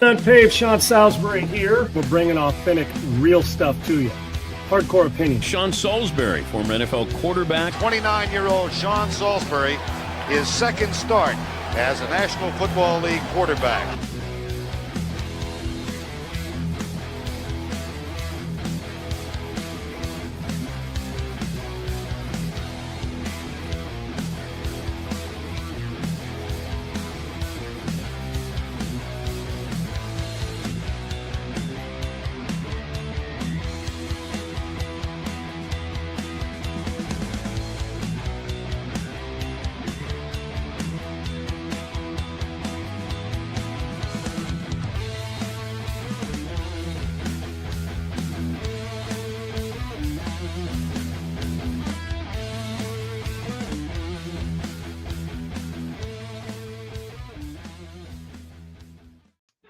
UNPAVED, Sean Salisbury here. We're bringing authentic, real stuff to you. Hardcore opinion. Sean Salisbury, former NFL quarterback. 29-year-old Sean Salisbury, his second start as a National Football League quarterback.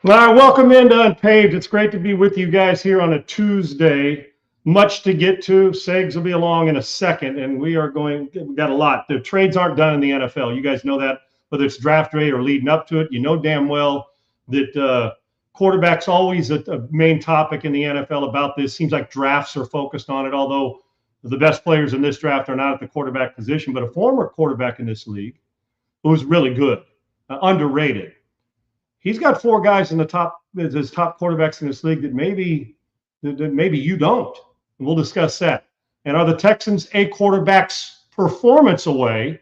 All right, welcome into UNPAVED. It's great to be with you guys here on a Tuesday. Much to get to. Segs will be along in a second, and we've got a lot. The trades aren't done in the NFL. You guys know that, whether it's draft day or leading up to it. You know damn well that quarterback's always a main topic in the NFL about this. Seems like drafts are focused on it, although the best players in this draft are not at the quarterback position. But a former quarterback in this league who's really good, underrated. He's got four guys in the top, his top quarterbacks in this league that maybe you don't. And we'll discuss that. And are the Texans a quarterback's performance away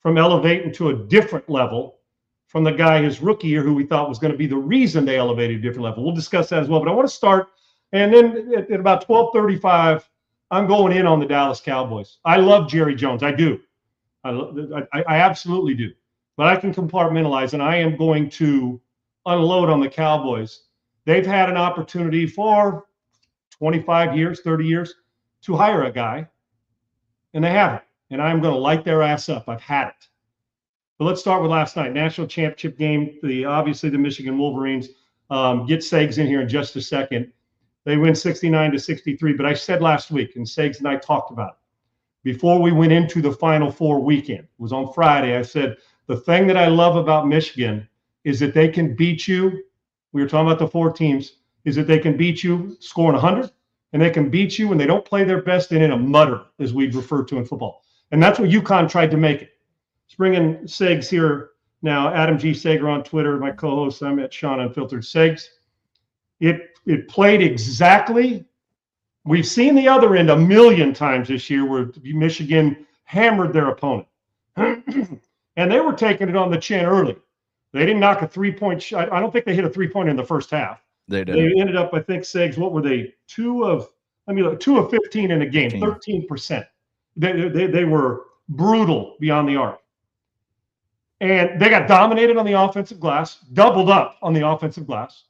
from elevating to a different level from the guy his rookie year who we thought was going to be the reason they elevated a different level? We'll discuss that as well. But I want to start, and then at about 12:35, I'm going in on the Dallas Cowboys. I love Jerry Jones. I do. I absolutely do. But I can compartmentalize, and I am going to unload on the Cowboys. They've had an opportunity for 25 years, 30 years to hire a guy, and they haven't. And I'm going to light their ass up. I've had it. But let's start with last night. National championship game. Obviously the Michigan Wolverines get Segs in here in just a second. They win 69-63. But I said last week, and Segs and I talked about it, before we went into the Final Four weekend, it was on Friday, I said, the thing that I love about Michigan is that they can beat you. We were talking about the four teams, is that they can beat you scoring 100, and they can beat you when they don't play their best and in a mutter, as we'd refer to in football. And that's what UConn tried to make it. Let's bring in Segs here now. Adam G. Sager on Twitter, my co-host. I'm at Sean Unfiltered. Segs, it played exactly. We've seen the other end a million times this year where Michigan hammered their opponent. And they were taking it on the chin early. They didn't knock a three-point shot. I don't think they hit a three-pointer in the first half. They did. They ended up, I think, Segs, what were they? 2 of 15 in a game, 13%. They were brutal beyond the arc. And they got dominated on the offensive glass, doubled up on the offensive glass.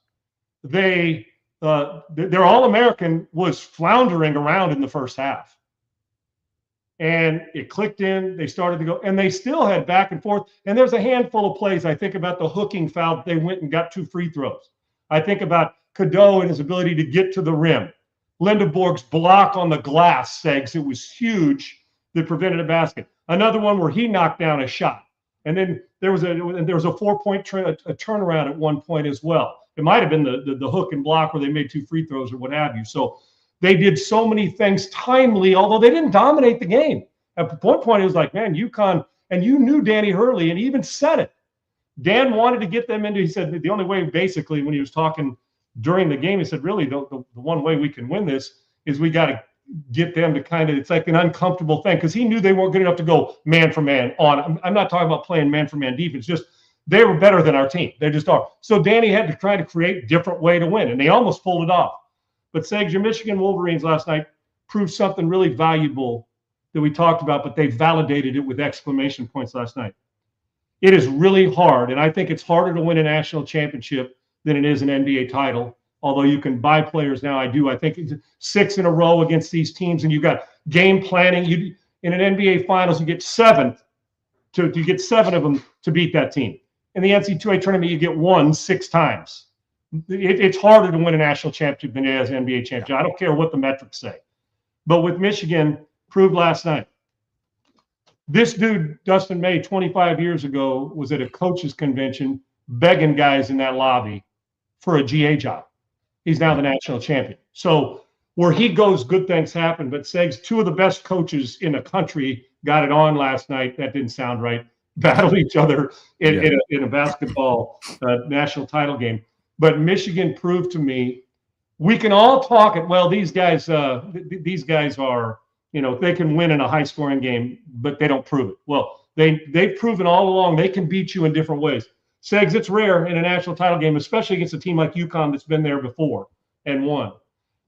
Their All-American was floundering around in the first half. And it clicked in. They started to go, and they still had back and forth. And there's a handful of plays. I think about the hooking foul. They went and got 2 free throws. I think about Cadeau and his ability to get to the rim. Lindeborg's block on the glass, Segs. It was huge that prevented a basket. Another one where he knocked down a shot. And then there was a 4-point turnaround at one point as well. It might have been the hook and block where they made 2 free throws or what have you. So they did so many things timely, although they didn't dominate the game. At one point, it was like, man, UConn, and you knew Danny Hurley, and he even said it. Dan wanted to get them into, he said, the only way, basically, when he was talking during the game, he said, really, the one way we can win this is we got to get them to kind of, it's like an uncomfortable thing, because he knew they weren't good enough to go man for man on. I'm not talking about playing man for man defense, just they were better than our team. They just are. So Danny had to try to create a different way to win, and they almost pulled it off. But Segs, your Michigan Wolverines last night proved something really valuable that we talked about, but they validated it with exclamation points last night. It is really hard, and I think it's harder to win a national championship than it is an NBA title, although you can buy players now. I do. I think it's 6 in a row against these teams, and you got game planning. In an NBA Finals, you get 7 of them to beat that team. In the NCAA tournament, you get 1 6 times. It's harder to win a national championship than it is an NBA championship. I don't care what the metrics say. But with Michigan, proved last night, This dude, Dustin May, 25 years ago, was at a coaches convention begging guys in that lobby for a GA job. He's now the national champion. So where he goes, good things happen. But Segs, two of the best coaches in the country got it on last night. That didn't sound right. Battled each other in a basketball national title game. But Michigan proved to me, we can all talk it. Well, these guys are, they can win in a high-scoring game, but they don't prove it. Well, they've proven all along they can beat you in different ways. Segs, it's rare in a national title game, especially against a team like UConn that's been there before and won,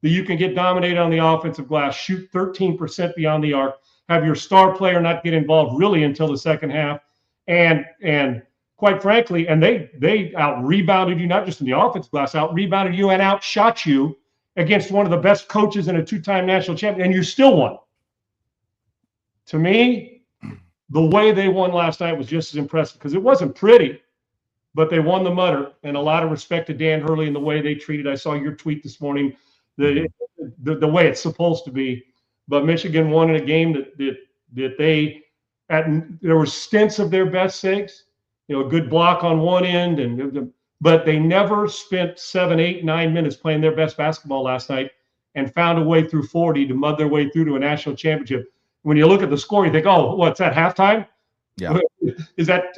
that you can get dominated on the offensive glass, shoot 13% beyond the arc, have your star player not get involved really until the second half, and quite frankly, and they out-rebounded you, not just in the offensive glass, out-rebounded you and outshot you against one of the best coaches and a two-time national champion, and you still won. To me, the way they won last night was just as impressive because it wasn't pretty, but they won the Mutter, and a lot of respect to Dan Hurley and the way they treated. I saw your tweet this morning, the way it's supposed to be. But Michigan won in a game that there were stints of their best Segs, a good block on one end, but they never spent 7, 8, 9 minutes playing their best basketball last night and found a way through 40 to mud their way through to a national championship. When you look at the score, you think, oh, what's that, halftime? Yeah. Is that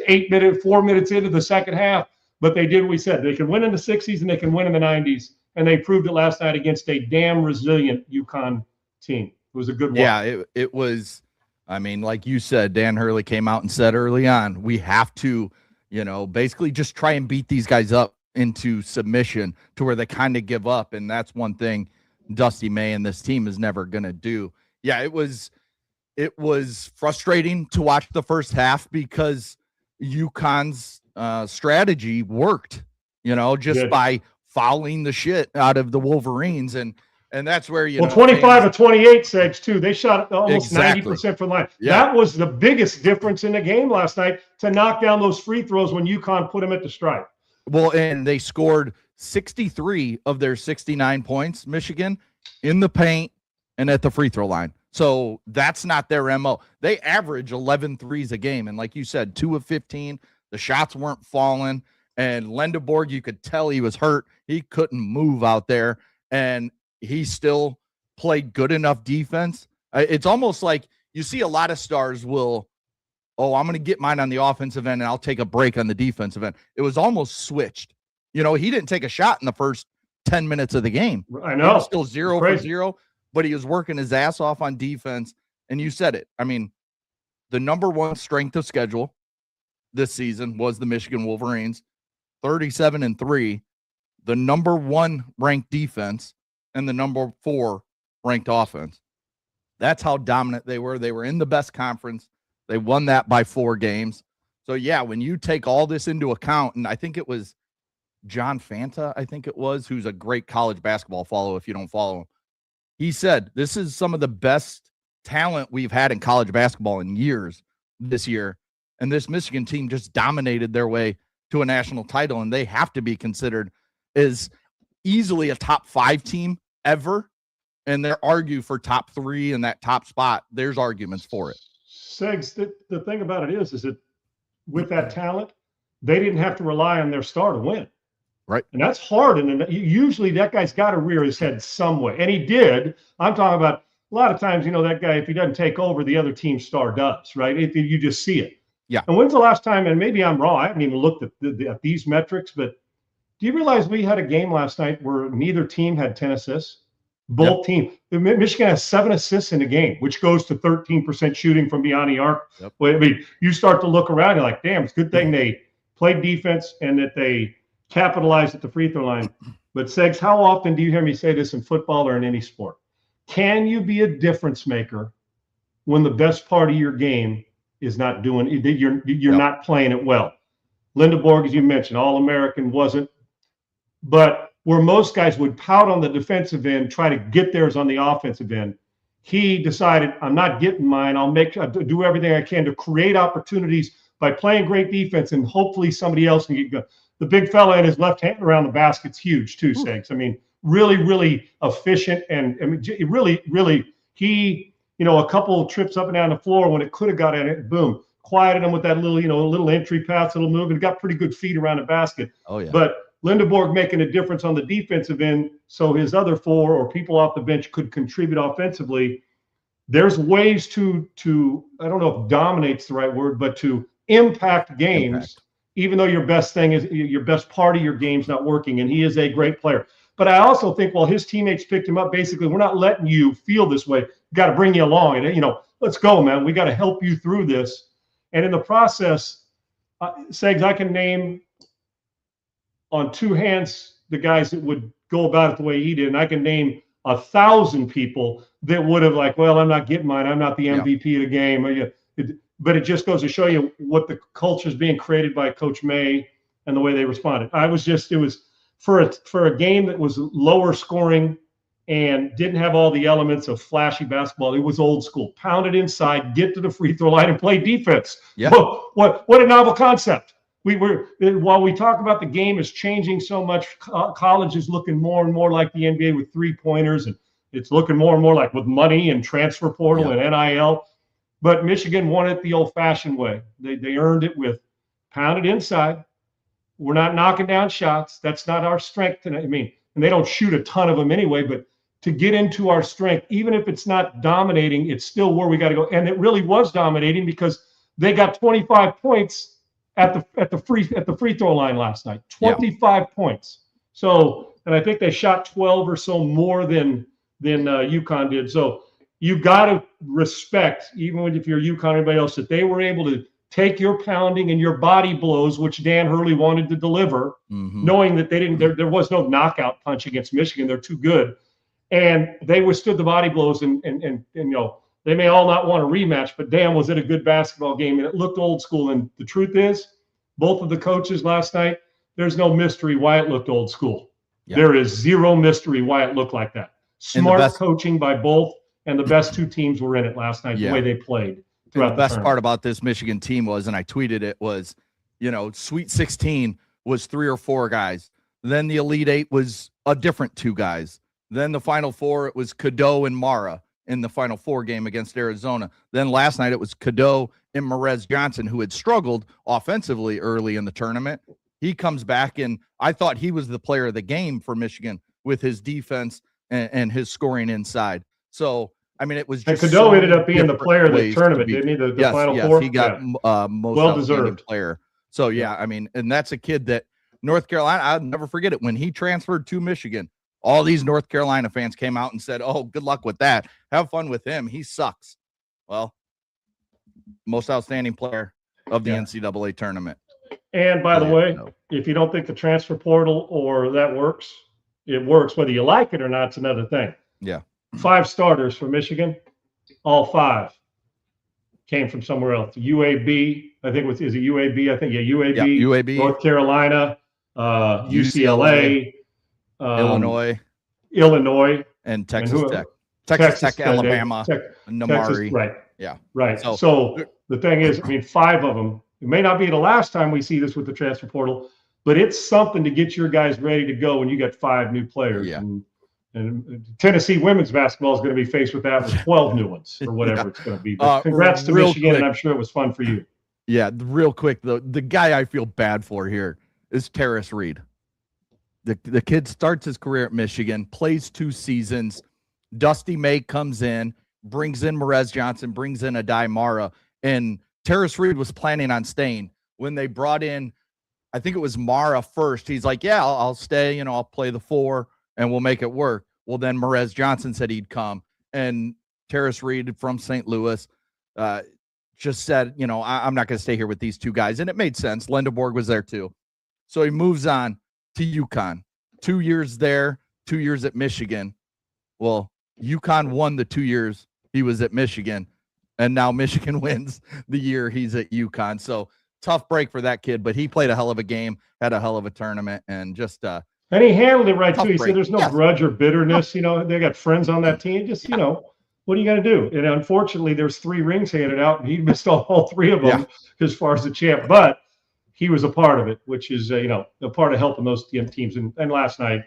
4 minutes into the second half? But they did what we said. They can win in the 60s and they can win in the 90s. And they proved it last night against a damn resilient UConn team. It was a good one. Yeah, it was. I mean, like you said, Dan Hurley came out and said early on, we have to, basically just try and beat these guys up into submission to where they kind of give up. And that's one thing Dusty May and this team is never going to do. Yeah, it was frustrating to watch the first half because UConn's strategy worked, by fouling the shit out of the Wolverines. And that's where, 25 of 28 Segs too. They shot almost exactly 90% from the line. Yeah. That was the biggest difference in the game last night, to knock down those free throws when UConn put them at the stripe. Well, and they scored 63 of their 69 points, Michigan, in the paint and at the free throw line. So that's not their MO. They average 11 threes a game. And like you said, 2 of 15, the shots weren't falling. And Lendeborg, you could tell he was hurt. He couldn't move out there. And he still played good enough defense. It's almost like you see a lot of stars I'm going to get mine on the offensive end and I'll take a break on the defensive end. It was almost switched. He didn't take a shot in the first 10 minutes of the game. I know. He was still 0 for 0, but he was working his ass off on defense. And you said it. I mean, the number one strength of schedule this season was the Michigan Wolverines, 37-3, the number one ranked defense, and the number 4 ranked offense. That's how dominant they were. They were in the best conference. They won that by 4 games. So, yeah, when you take all this into account, and I think it was John Fanta, who's a great college basketball follow if you don't follow him. He said, this is some of the best talent we've had in college basketball in years this year. And this Michigan team just dominated their way to a national title, and they have to be considered as easily a top 5 team ever. And they're argue for top 3 in that top spot. There's arguments for it. Segs, the thing about it is that with that talent, they didn't have to rely on their star to win. Right. And that's hard. And usually that guy's got to rear his head some way. And he did. I'm talking about a lot of times, that guy, if he doesn't take over, the other team's star does, right? You just see it. Yeah. And when's the last time, and maybe I'm wrong, I haven't even looked at these metrics, but do you realize we had a game last night where neither team had 10 assists? Both teams. Michigan has 7 assists in the game, which goes to 13% shooting from beyond the arc. Yep. Well, I mean, you start to look around, you're like, damn, it's a good thing they played defense and that they capitalized at the free throw line. But Segs, how often do you hear me say this in football or in any sport? Can you be a difference maker when the best part of your game is not doing, you're not playing it well? Lindeborg, as you mentioned, All-American wasn't, but where most guys would pout on the defensive end, try to get theirs on the offensive end, he decided, I'm not getting mine. I'll do everything I can to create opportunities by playing great defense, and hopefully somebody else can get good. The big fella in his left hand around the basket's huge too, Segs. I mean, really, really efficient, and I mean, really, he a couple of trips up and down the floor when it could have got in it. Boom, quieted them with that little, little entry pass, little move, and got pretty good feet around the basket. Oh yeah. But Lindeborg making a difference on the defensive end, so his other 4 or people off the bench could contribute offensively. There's ways to I don't know if dominate's the right word, but to impact games, even though your best part of your game's not working, and he is a great player. But I also think while his teammates picked him up, basically, we're not letting you feel this way. We've got to bring you along, and let's go, man. We got to help you through this. And in the process, Segs, I can name on 2 hands the guys that would go about it the way he did, and I can name 1,000 people that would have well, I'm not getting mine. I'm not the MVP of the game. But it just goes to show you what the culture is being created by Coach May and the way they responded. It was for a game that was lower scoring and didn't have all the elements of flashy basketball. It was old school. Pound it inside, get to the free throw line, and play defense. Yeah. What a novel concept. While we talk about the game is changing so much, college is looking more and more like the NBA with 3-pointers, and it's looking more and more like with money and transfer portal and NIL. But Michigan won it the old-fashioned way. They earned it with pounded inside. We're not knocking down shots. That's not our strength. And they don't shoot a ton of them anyway. But to get into our strength, even if it's not dominating, it's still where we got to go. And it really was dominating because they got 25 points at the free throw line last night. 25 points. So, and I think they shot 12 or so more than UConn did. So you got to respect, even if you're UConn or anybody else, that they were able to take your pounding and your body blows, which Dan Hurley wanted to deliver, knowing that they didn't. There was no knockout punch against Michigan. They're too good, and they withstood the body blows. And they may all not want a rematch, but damn, was it a good basketball game, and it looked old school. And the truth is, both of the coaches last night, there's no mystery why it looked old school. There is zero mystery why it looked like that. Smart coaching by both, and the best 2 teams were in it last night, the way they played. The best part about this Michigan team was, and I tweeted it, was, Sweet 16 was 3 or 4 guys. Then the Elite 8 was a different 2 guys. Then the Final 4, it was Cadeau and Mara in the Final 4 game against Arizona. Then last night it was Cadeau and Merez Johnson, who had struggled offensively early in the tournament. He comes back, and I thought he was the player of the game for Michigan with his defense and his scoring inside. So, it was just. And Cadeau ended up being the player of the tournament, didn't he? The Final 4? He got most well-deserved player. So, and that's a kid that North Carolina, I'll never forget it. When he transferred to Michigan, all these North Carolina fans came out and said, oh, good luck with that. Have fun with him. He sucks. Well, most outstanding player of the NCAA tournament. And by the way, if you don't think the transfer portal or that works, it works. Whether you like it or not, it's another thing. Yeah. 5 starters for Michigan, all 5 came from somewhere else. UAB, I think is it UAB? I think UAB, North Carolina, UCLA, Illinois, and Texas Tech. Texas Tech, Alabama, Namari. Texas, right. So the thing is, 5 of them. It may not be the last time we see this with the transfer portal, but it's something to get your guys ready to go when you got 5 new players. Yeah. And Tennessee women's basketball is going to be faced with that with 12 new ones or whatever it's going to be. But congrats to Michigan, and I'm sure it was fun for you. Yeah, real quick, the guy I feel bad for here is Terrace Reed. The kid starts his career at Michigan, plays 2 seasons. Dusty May comes in, brings in Merez Johnson, brings in Adai Mara, and Terrace Reed was planning on staying. When they brought in, I think it was Mara first, he's like, yeah, I'll stay, I'll play the 4 and we'll make it work. Well, then Merez Johnson said he'd come, and Terrace Reed from St. Louis just said, I'm not going to stay here with these 2 guys. And it made sense. Lindeborg was there too. So he moves on to UConn. 2 years there, 2 years at Michigan. Well, UConn won the 2 years he was at Michigan, and now Michigan wins the year he's at UConn. So tough break for that kid, but he played a hell of a game, had a hell of a tournament, and just and he handled it right too. He said there's no grudge or bitterness. They got friends on that team. Just what are you going to do? And unfortunately, there's 3 rings handed out, and he missed all 3 of them as far as the champ. But he was a part of it, which is a part of helping those teams. And last night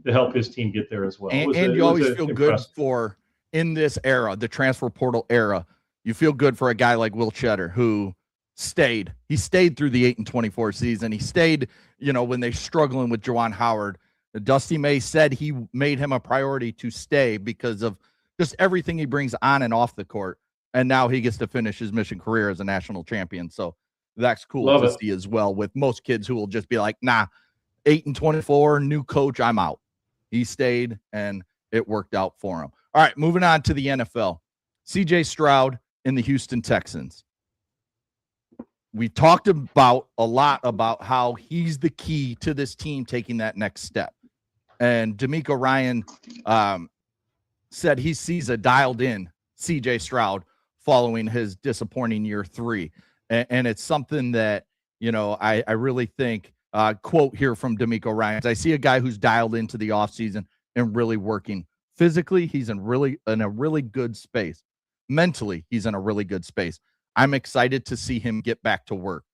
to help his team get there as well. And you always feel good for in this era, the transfer portal era, you feel good for a guy like Will Cheddar who stayed. He stayed through the 8-24 season. He stayed, when they're struggling with Juwan Howard. Dusty May said he made him a priority to stay because of just everything he brings on and off the court. And now he gets to finish his mission career as a national champion. So that's cool to see as well, with most kids who will just be like, nah, 8-24, new coach, I'm out. He stayed and it worked out for him. All right, moving on to the NFL. CJ Stroud and the Houston Texans. We talked a lot about how he's the key to this team taking that next step. And DeMeco Ryan said he sees a dialed-in CJ Stroud following his disappointing year 3. And it's something that, I really think, quote here from DeMeco Ryan, I see a guy who's dialed into the offseason and really working. Physically, he's in a really good space. Mentally, he's in a really good space. I'm excited to see him get back to work.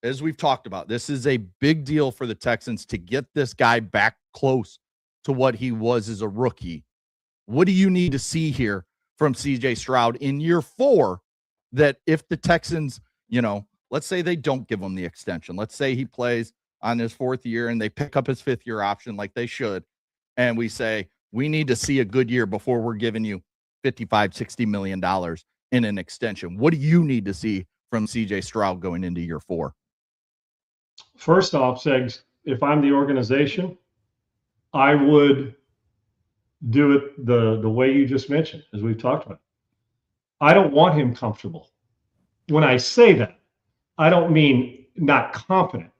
As we've talked about, this is a big deal for the Texans to get this guy back close to what he was as a rookie. What do you need to see here from CJ Stroud in year 4 that if the Texans, let's say they don't give him the extension. Let's say he plays on his 4th year and they pick up his 5th year option like they should. And we say, we need to see a good year before we're giving you $55-60 million in an extension. What do you need to see from CJ Stroud going into year 4? First off, Segs, if I'm the organization, I would do it the way you just mentioned, as we've talked about. I don't want him comfortable. When I say that, I don't mean not confident.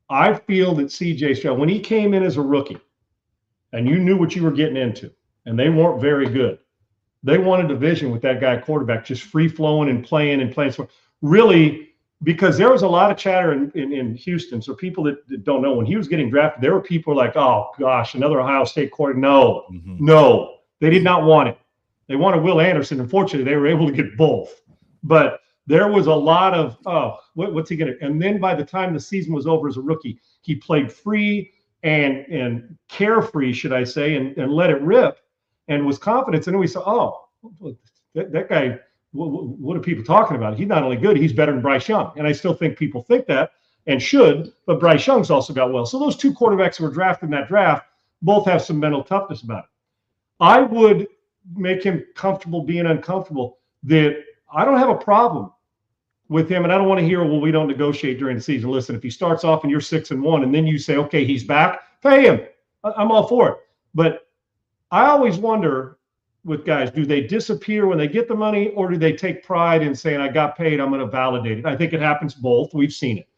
I feel that CJ Stroud, when he came in as a rookie, and you knew what you were getting into, and they weren't very good, they won a division with that guy quarterback, just free-flowing and playing. So really, because there was a lot of chatter in Houston. So people that don't know, when he was getting drafted, there were people like, oh, gosh, another Ohio State quarterback. No, they did not want it. They wanted Will Anderson. Unfortunately, they were able to get both. But there was a lot of, what's he going to – and then by the time the season was over as a rookie, he played free and carefree, should I say, and let it rip and was confident. And then we saw, that guy – what are people talking about? He's not only good, he's better than Bryce Young. And I still think people think that and should, but Bryce Young's also got well. So those 2 quarterbacks who were drafted in that draft both have some mental toughness about it. I would make him comfortable being uncomfortable. That I don't have a problem with him, and I don't want to hear, well, we don't negotiate during the season. Listen, if he starts off and you're 6-1 and then you say, okay, he's back, pay him. I'm all for it. But I always wonder with guys, do they disappear when they get the money, or do they take pride in saying, I got paid, I'm going to validate it? I think it happens both. We've seen it.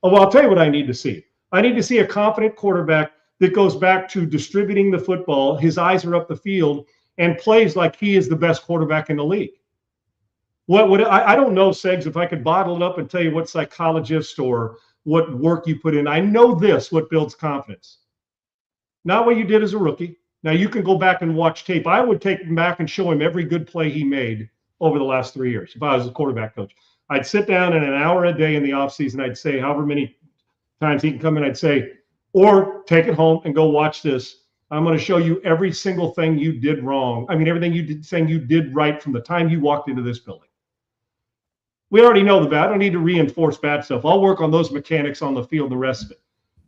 Oh, well, I'll tell you what I need to see. I need to see a confident quarterback that goes back to distributing the football, his eyes are up the field, and plays like he is the best quarterback in the league. I don't know, Segs, if I could bottle it up and tell you what psychologist or what work you put in. I know what builds confidence. Not what you did as a rookie. Now, you can go back and watch tape. I would take him back and show him every good play he made over the last 3 years if I was a quarterback coach. I'd sit down in an hour a day in the offseason. I'd say however many times he can come in, I'd say, or take it home and go watch this. I'm going to show you every single thing you did wrong. I mean, everything you did right from the time you walked into this building. We already know the bad. I don't need to reinforce bad stuff. I'll work on those mechanics on the field, the rest of it.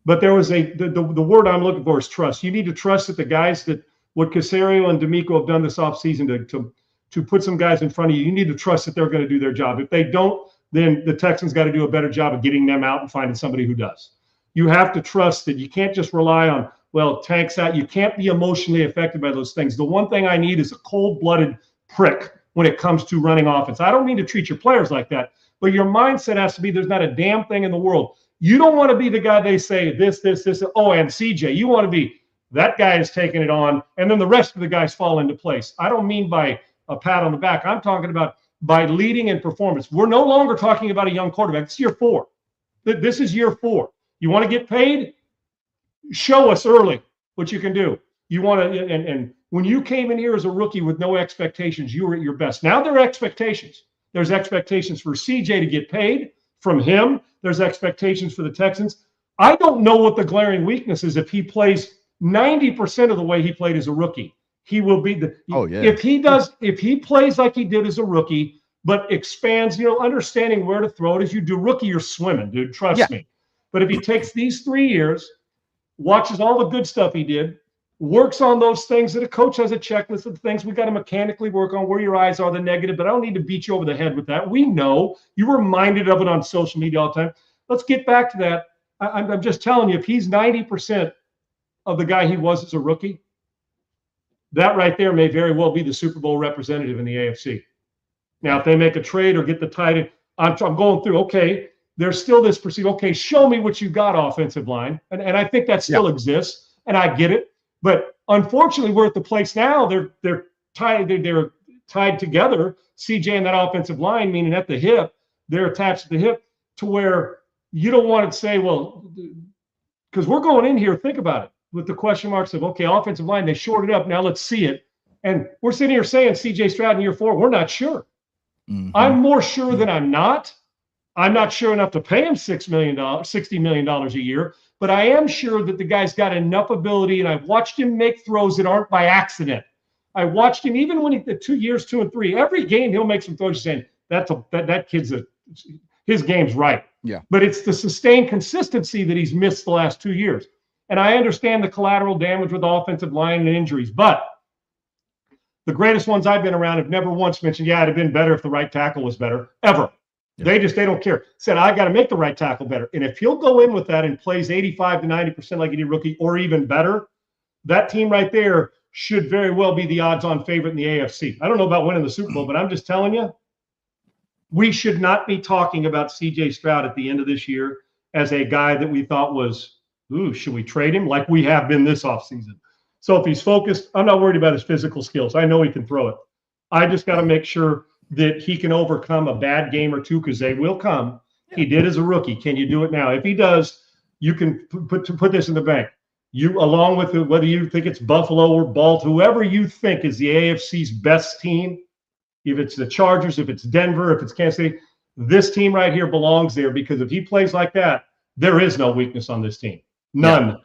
But there was the word I'm looking for is trust. You need to trust that the guys that what Caserio and DeMeco have done this offseason to put some guys in front of you, you need to trust that they're going to do their job. If they don't, then the Texans got to do a better job of getting them out and finding somebody who does. You have to trust that you can't just rely on, well, Tank's out. You can't be emotionally affected by those things. The one thing I need is a cold-blooded prick when it comes to running offense. I don't mean to treat your players like that, but your mindset has to be there's not a damn thing in the world. You don't want to be the guy they say this. Oh, and CJ, you want to be that guy is taking it on, and then the rest of the guys fall into place. I don't mean by a pat on the back. I'm talking about by leading in performance. We're no longer talking about a young quarterback. It's year 4. This is year 4. You want to get paid? Show us early what you can do. You want to, and when you came in here as a rookie with no expectations, you were at your best. Now there are expectations. There's expectations for CJ to get paid from him. There's expectations for the Texans. I don't know what the glaring weakness is if he plays 90% of the way he played as a rookie. he will be the. Oh, yeah. If he plays like he did as a rookie, but expands, understanding where to throw it as you do rookie, you're swimming, dude. Trust me. But if he takes these 3 years, watches all the good stuff he did, works on those things that a coach has a checklist of things we got to mechanically work on, where your eyes are, the negative, but I don't need to beat you over the head with that. We know. You're reminded of it on social media all the time. Let's get back to that. I'm just telling you, if he's 90% of the guy he was as a rookie, that right there may very well be the Super Bowl representative in the AFC. Now, if they make a trade or get the tight end, I'm going through, okay, there's still this perceived, okay, show me what you got offensive line. And I think that still exists, and I get it. But unfortunately, we're at the place now, they're tied together, CJ and that offensive line, meaning at the hip, they're attached to the hip, to where you don't want to say, well, because we're going in here, think about it, with the question marks of, okay, offensive line, they shorted up, now let's see it. And we're sitting here saying CJ Stroud in year 4, we're not sure. Mm-hmm. I'm more sure than I'm not. I'm not sure enough to pay him $60 million a year, but I am sure that the guy's got enough ability, and I've watched him make throws that aren't by accident. I watched him, even when he did 2 years, 2 and 3, every game he'll make some throws saying, that kid's his game's right. Yeah. But it's the sustained consistency that he's missed the last 2 years. And I understand the collateral damage with offensive line and injuries, but the greatest ones I've been around have never once mentioned, it'd have been better if the right tackle was better, ever. Yeah. They don't care. Said, I got to make the right tackle better. And if he'll go in with that and plays 85 to 90% like he did rookie, or even better, that team right there should very well be the odds-on favorite in the AFC. I don't know about winning the Super Bowl, but I'm just telling you, we should not be talking about CJ Stroud at the end of this year as a guy that we thought was, should we trade him? Like we have been this offseason. So if he's focused, I'm not worried about his physical skills. I know he can throw it. I just got to make sure that he can overcome a bad game or two, because they will come. Yeah. He did as a rookie. Can you do it now? If he does, you can put this in the bank. You, along with whether you think it's Buffalo or Baltimore, whoever you think is the AFC's best team, if it's the Chargers, if it's Denver, if it's Kansas City, this team right here belongs there, because if he plays like that, there is no weakness on this team. None.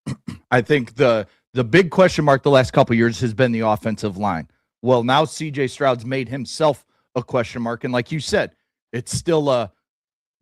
Yeah. I think the big question mark the last couple of years has been the offensive line. Well, now CJ Stroud's made himself a question mark. And like you said, it's still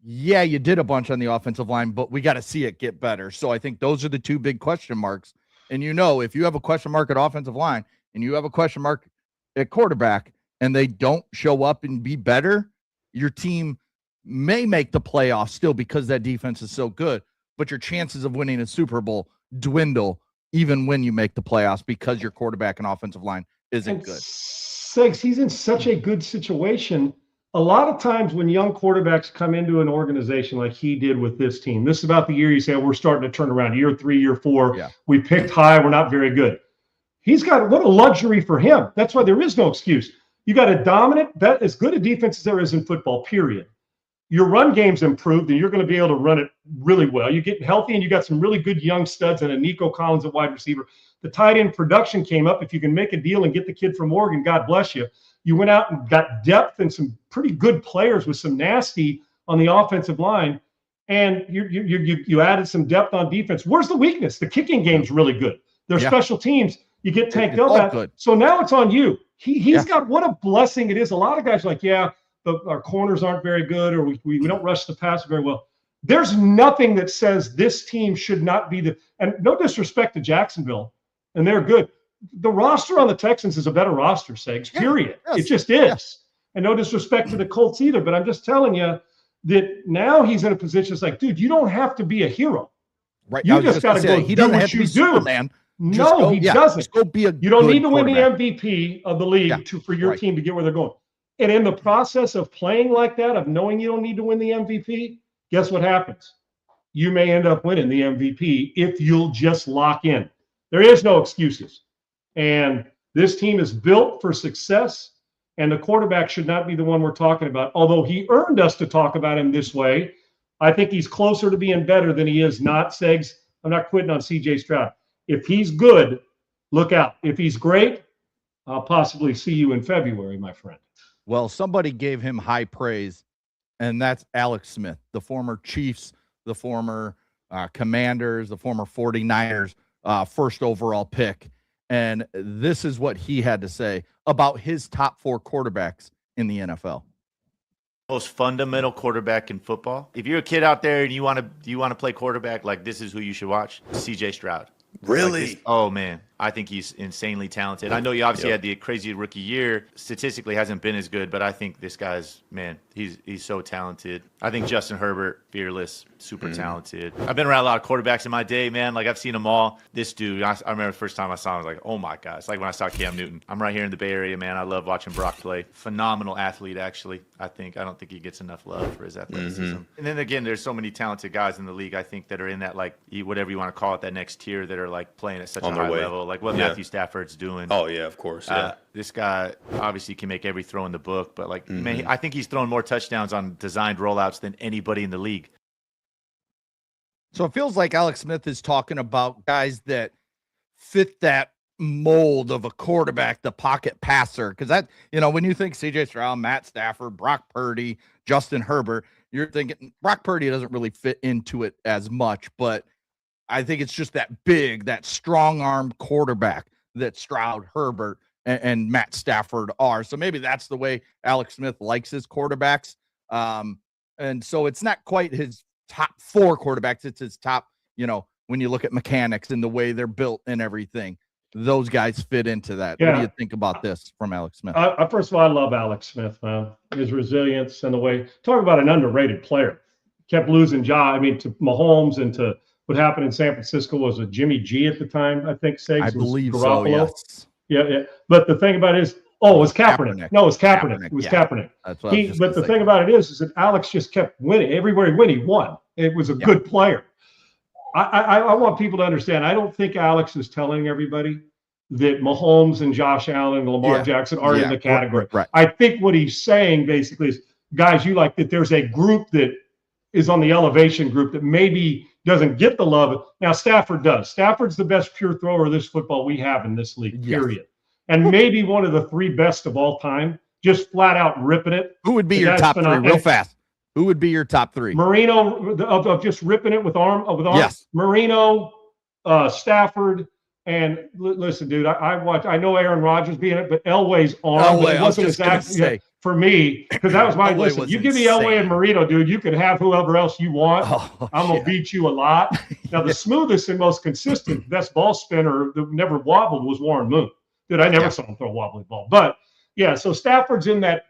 you did a bunch on the offensive line, but we got to see it get better. So I think those are the two big question marks. And if you have a question mark at offensive line and you have a question mark at quarterback and they don't show up and be better, your team may make the playoffs still because that defense is so good, but your chances of winning a Super Bowl dwindle even when you make the playoffs because your quarterback and offensive line isn't good. Segs, he's in such a good situation. A lot of times when young quarterbacks come into an organization like he did with this team, this is about the year you say, we're starting to turn around. Year 3, year 4, we picked high, we're not very good. He's got, what a luxury for him. That's why there is no excuse. You got a dominant, as good a defense as there is in football, period. Your run game's improved, and you're going to be able to run it really well. You get healthy, and you got some really good young studs and a Nico Collins at wide receiver. The tight end production came up. If you can make a deal and get the kid from Oregon, God bless you. You went out and got depth and some pretty good players with some nasty on the offensive line, and you added some depth on defense. Where's the weakness? The kicking game's really good. Their special teams, you get tanked up at. So now it's on you. He's got, what a blessing it is. A lot of guys are like, our corners aren't very good, or we don't rush the pass very well. There's nothing that says this team should not be and no disrespect to Jacksonville, and they're good. The roster on the Texans is a better roster, Segs, period. Yes. It just is. Yes. And no disrespect to the Colts either, but I'm just telling you that now he's in a position, it's like, dude, you don't have to be a hero. Right. You just got to go he doesn't have to be Superman. No, he doesn't. Just go be a you don't need to win the MVP of the league for your team to get where they're going. And in the process of playing like that, of knowing you don't need to win the MVP, guess what happens? You may end up winning the MVP if you'll just lock in. There is no excuses. And this team is built for success, and the quarterback should not be the one we're talking about. Although he earned us to talk about him this way, I think he's closer to being better than he is not. Segs, I'm not quitting on CJ Stroud. If he's good, look out. If he's great, I'll possibly see you in February, my friend. Well, somebody gave him high praise, and that's Alex Smith, the former Chiefs, the former Commanders, the former 49ers first overall pick. And this is what he had to say about his top 4 quarterbacks in the NFL. Most fundamental quarterback in football. If you're a kid out there and you want to play quarterback, like, this is who you should watch. CJ Stroud. Really? Like, oh man, I think he's insanely talented. I know he obviously had the crazy rookie year. Statistically hasn't been as good, but I think this guy's, man, he's so talented. I think Justin Herbert, fearless, super talented. I've been around a lot of quarterbacks in my day, man. Like, I've seen them all. This dude, I remember the first time I saw him, I was like, oh my God. It's like when I saw Cam Newton. I'm right here in the Bay Area, man. I love watching Brock play. Phenomenal athlete, actually. I don't think he gets enough love for his athleticism. And then again, there's so many talented guys in the league, I think, that are in that, like, whatever you want to call it, that next tier, that are like playing at such a high level, like what Matthew Stafford's doing. Oh yeah, of course. Yeah. This guy obviously can make every throw in the book, but like, man, I think he's thrown more touchdowns on designed rollouts than anybody in the league. So it feels like Alex Smith is talking about guys that fit that mold of a quarterback, the pocket passer. Because that, when you think CJ Stroud, Matt Stafford, Brock Purdy, Justin Herbert, you're thinking Brock Purdy doesn't really fit into it as much, but I think it's just that big, that strong arm quarterback that Stroud, Herbert, and Matt Stafford are. So maybe that's the way Alex Smith likes his quarterbacks. And so it's not quite his top 4 quarterbacks. It's his top, when you look at mechanics and the way they're built and everything, those guys fit into that. Yeah. What do you think about this from Alex Smith? First of all, I love Alex Smith, man. His resilience and the way, talk about an underrated player. Kept losing to Mahomes and to what happened in San Francisco. Was it Jimmy G at the time, I think, Segs? I believe so, yes. Yeah. But the thing about it is, it was Kaepernick. No, it was Kaepernick. It was Kaepernick. That's what But the thing about it is that Alex just kept winning. Everywhere he went, he won. It was a good player. I want people to understand, I don't think Alex is telling everybody that Mahomes and Josh Allen and Lamar Jackson are in the category. Right. I think what he's saying basically is, guys, you like that there's a group that is on the elevation group that maybe doesn't get the love. Now, Stafford does. Stafford's the best pure thrower of this football we have in this league, period. And maybe one of the 3 best of all time, just flat out ripping it. Who would be your top 3 real fast? Who would be your top 3? Marino, of just ripping it with arm. Yes. Marino, Stafford, and listen, dude, I know Aaron Rodgers being it, but Elway's arm. Elway, it wasn't exactly for me, because that was my listen. You give me Elway and Marino, dude, you can have whoever else you want. I'm gonna beat you a lot. Now, the smoothest and most consistent, best ball spinner that never wobbled was Warren Moon. Dude, I never saw him throw a wobbly ball. But yeah, so Stafford's in that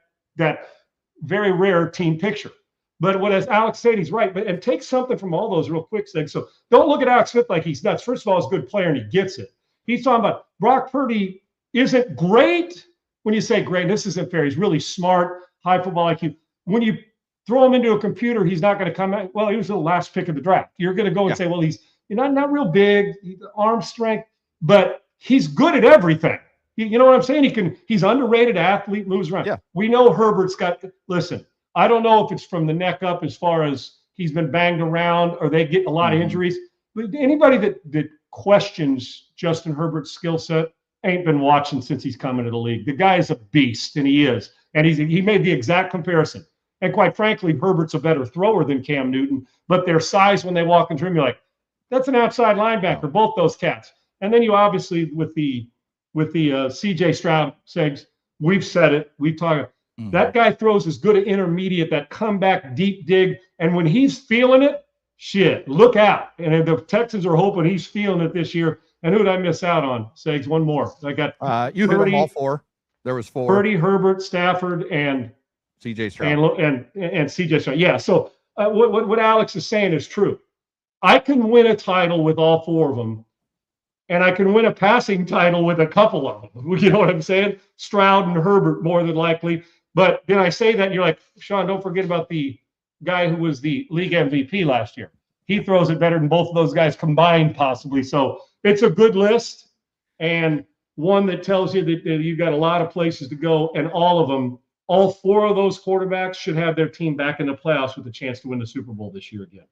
very rare team picture. But what as Alex said, he's right. And take something from all those real quick things. So don't look at Alex Smith like he's nuts. First of all, he's a good player and he gets it. He's talking about Brock Purdy isn't great. When you say great, this isn't fair. He's really smart, high football IQ. When you throw him into a computer, he's not going to come out. Well, he was the last pick of the draft. You're going to go and say, well, he's not real big, arm strength, but he's good at everything. You know what I'm saying? He's underrated athlete, moves around. Yeah. We know Herbert's got, listen, I don't know if it's from the neck up as far as he's been banged around or they get a lot of injuries. But anybody that questions Justin Herbert's skill set ain't been watching since he's come into the league. The guy is a beast, and he is. And he made the exact comparison. And quite frankly, Herbert's a better thrower than Cam Newton, but their size when they walk into the room, you're like, that's an outside linebacker, both those cats. And then you obviously, with the CJ Stroud Segs, we've said it, we've talked. That guy throws as good an intermediate, that comeback deep dig, and when he's feeling it, shit, look out. And the Texans are hoping he's feeling it this year. And who did I miss out on? Segs, one more. I got you hit them all 4. There was 4. Purdy, Herbert, Stafford, and CJ Stroud. And CJ Stroud. Yeah. So what Alex is saying is true. I can win a title with all 4 of them, and I can win a passing title with a couple of them. You know what I'm saying? Stroud and Herbert more than likely. But then I say that, and you're like, Sean, don't forget about the guy who was the league MVP last year. He throws it better than both of those guys combined, possibly. So it's a good list, and one that tells you that you've got a lot of places to go, and all of them, all 4 of those quarterbacks should have their team back in the playoffs with a chance to win the Super Bowl this year again.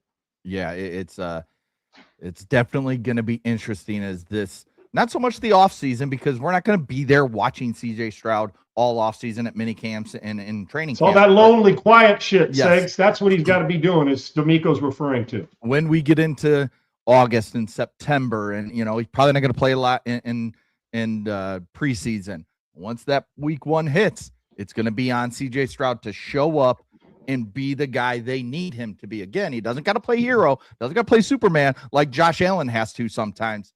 Yeah, it's definitely going to be interesting as this, not so much the offseason, because we're not going to be there watching CJ Stroud all offseason at mini camps and in training camps. All that lonely, quiet shit, Yes. Segs. That's what he's got to be doing, as DeMeco's referring to. When we get into August and September, and he's probably not going to play a lot in in preseason. Once that week 1 hits, it's going to be on CJ Stroud to show up and be the guy they need him to be. Again, he doesn't got to play hero, doesn't got to play Superman like Josh Allen has to sometimes.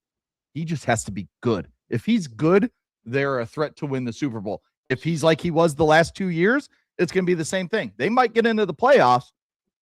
He just has to be good. If he's good, they're a threat to win the Super Bowl. If he's like he was the last 2 years, it's going to be the same thing. They might get into the playoffs,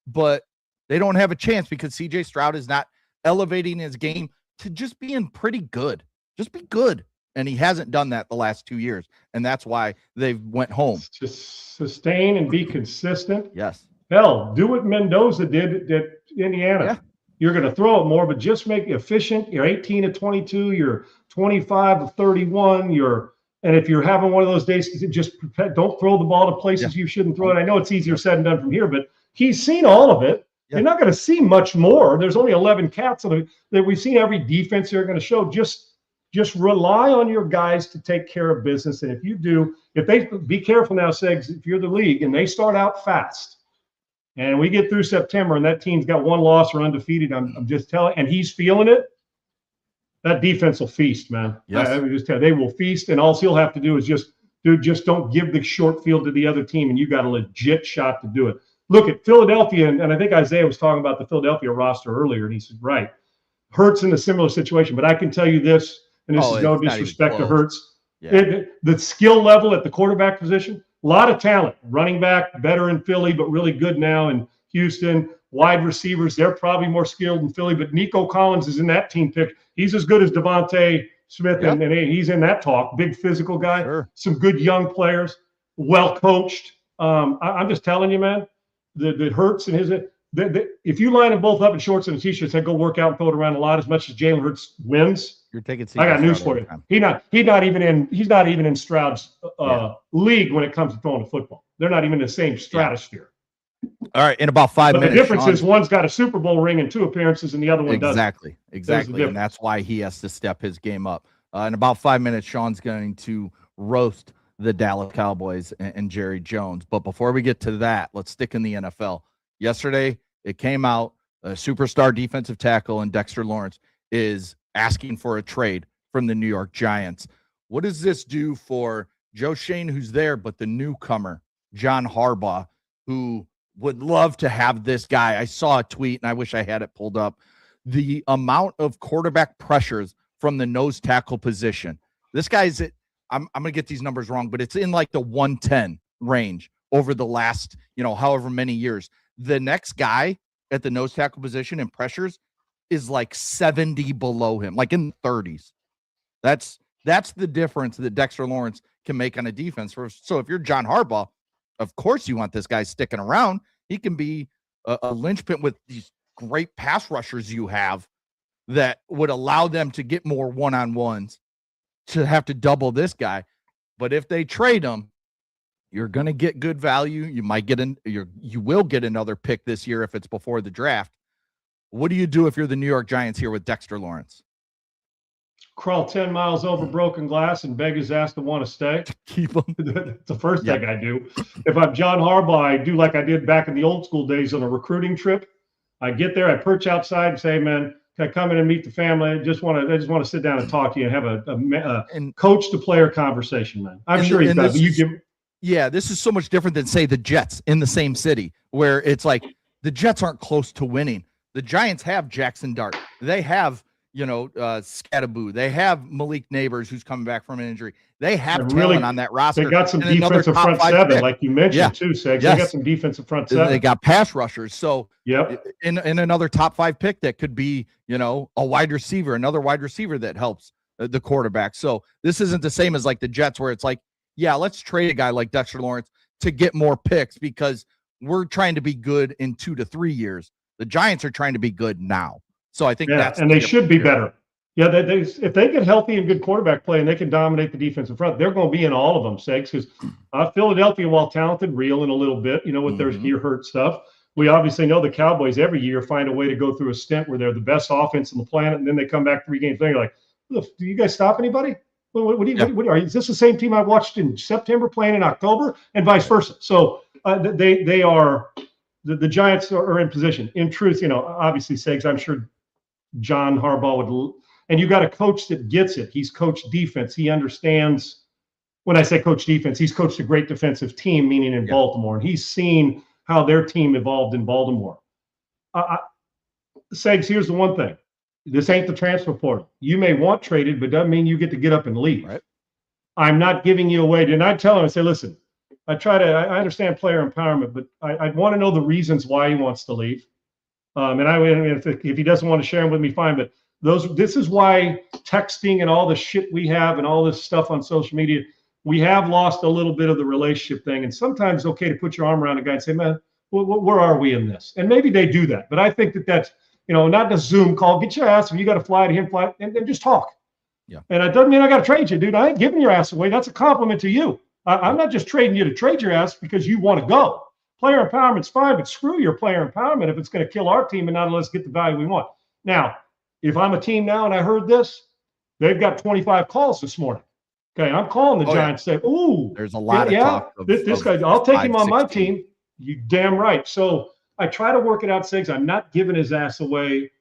but they don't have a chance because CJ Stroud is not elevating his game to just being pretty good. Just be good. And he hasn't done that the last 2 years. And that's why they've went home. Just sustain and be consistent. Yes. Hell, do what Mendoza did at Indiana. Yeah. You're going to throw it more, but just make it efficient. You're 18 to 22. You're 25 to 31. And if you're having one of those days, just don't throw the ball to places you shouldn't throw it. I know it's easier said and done from here, but he's seen all of it. You're not going to see much more. There's only 11 cats that we've seen. Every defense they're going to show. Just rely on your guys to take care of business. And if you do, be careful now, Segs, if you're the league and they start out fast and we get through September and that team's got 1 loss or undefeated, I'm just telling, and he's feeling it, that defense will feast, man. Yes. I just tell you, they will feast, and all he'll have to do is just don't give the short field to the other team, and you got a legit shot to do it. Look at Philadelphia, and I think Isaiah was talking about the Philadelphia roster earlier, and he said, right, Hurts in a similar situation, but I can tell you this, and this is no disrespect to Hurts. Yeah. The skill level at the quarterback position, a lot of talent. Running back, better in Philly, but really good now in Houston. Wide receivers, they're probably more skilled in Philly, but Nico Collins is in that team pick. He's as good as Devontae Smith, and he's in that talk. Big physical guy. Sure. Some good young players, well coached. I'm just telling you, man, that Hurts and his if you line them both up in shorts and a t-shirt, say go work out and throw it around a lot as much as Jalen Hurts wins. You're taking. I got news for you. He's not even in Stroud's league when it comes to throwing the football. They're not even in the same stratosphere. All right, in about 5 minutes. The difference is one's got a Super Bowl ring and 2 appearances, and the other one doesn't. Exactly, and that's why he has to step his game up. In about 5 minutes, Sean's going to roast the Dallas Cowboys and Jerry Jones. But before we get to that, let's stick in the NFL. Yesterday, it came out, a superstar defensive tackle and Dexter Lawrence is asking for a trade from the New York Giants. What does this do for Joe Shane, who's there, but the newcomer, John Harbaugh, who would love to have this guy? I saw a tweet, and I wish I had it pulled up. The amount of quarterback pressures from the nose tackle position. This guy's at, I'm going to get these numbers wrong, but it's in like the 110 range over the last, however many years. The next guy at the nose tackle position in pressures is like 70 below him, like in the 30s. That's the difference that Dexter Lawrence can make on a defense. So if you're John Harbaugh, of course you want this guy sticking around. He can be a linchpin with these great pass rushers you have that would allow them to get more one-on-ones, to have to double this guy. But if they trade him, you're going to get good value. You might get you will get another pick this year if it's before the draft. What do you do if you're the New York Giants here with Dexter Lawrence? Crawl 10 miles over broken glass and beg his ass to want to stay. Keep him. That's the first thing I do. If I'm John Harbaugh, I do like I did back in the old school days on a recruiting trip. I get there, I perch outside and say, man, can I come in and meet the family? I just want to sit down and talk to you and have a coach to player conversation, man. I'm sure he's got it. This is so much different than, say, the Jets in the same city, where it's like the Jets aren't close to winning. The Giants have Jackson Dart. They have, Scattaboo. They have Malik Neighbors, who's coming back from an injury. They have talent on that roster. They got some defensive front seven, like you mentioned, too, Segs. They got some defensive front seven. They got pass rushers. So in another top 5 pick, that could be, a wide receiver, another wide receiver that helps the quarterback. So this isn't the same as like the Jets, where it's like, let's trade a guy like Dexter Lawrence to get more picks because we're trying to be good in 2 to 3 years. The Giants are trying to be good now. So I think they should be better. Yeah, if they get healthy and good quarterback play and they can dominate the defensive front, they're going to be in all of them, Segs, because Philadelphia, while talented, reeling a little bit, with their ear hurt stuff. We obviously know the Cowboys every year find a way to go through a stint where they're the best offense on the planet, and then they come back 3 games later. You're like, do you guys stop anybody? Is this the same team I watched in September playing in October, and vice versa? So they are the Giants are in position. In truth, obviously, Segs, I'm sure John Harbaugh would And you got a coach that gets it. He's coached defense. He understands. When I say coach defense, he's coached a great defensive team, meaning in Baltimore, and he's seen how their team evolved in Baltimore. Segs, here's the one thing. This ain't the transfer portal. You may want traded, but doesn't mean you get to get up and leave. Right. I'm not giving you away. Did I tell him? I say, listen, I understand player empowerment, but I want to know the reasons why he wants to leave. If he doesn't want to share them with me, fine. But this is why texting and all the shit we have and all this stuff on social media, we have lost a little bit of the relationship thing. And sometimes it's okay to put your arm around a guy and say, man, where are we in this? And maybe they do that. But I think that's, not the Zoom call. Get your ass, if you got to fly to him, fly, and just talk. Yeah. And it doesn't mean I got to trade you, dude. I ain't giving your ass away. That's a compliment to you. I'm not just trading you to trade your ass because you want to go. Player empowerment's fine, but screw your player empowerment if it's going to kill our team and not let us get the value we want. Now, if I'm a team now and I heard this, they've got 25 calls this morning. Okay, I'm calling the Giants. Say, ooh, there's a lot of talk. This guy, I'll take him on my team. You damn right. So I try to work it out, Sigs. I'm not giving his ass away.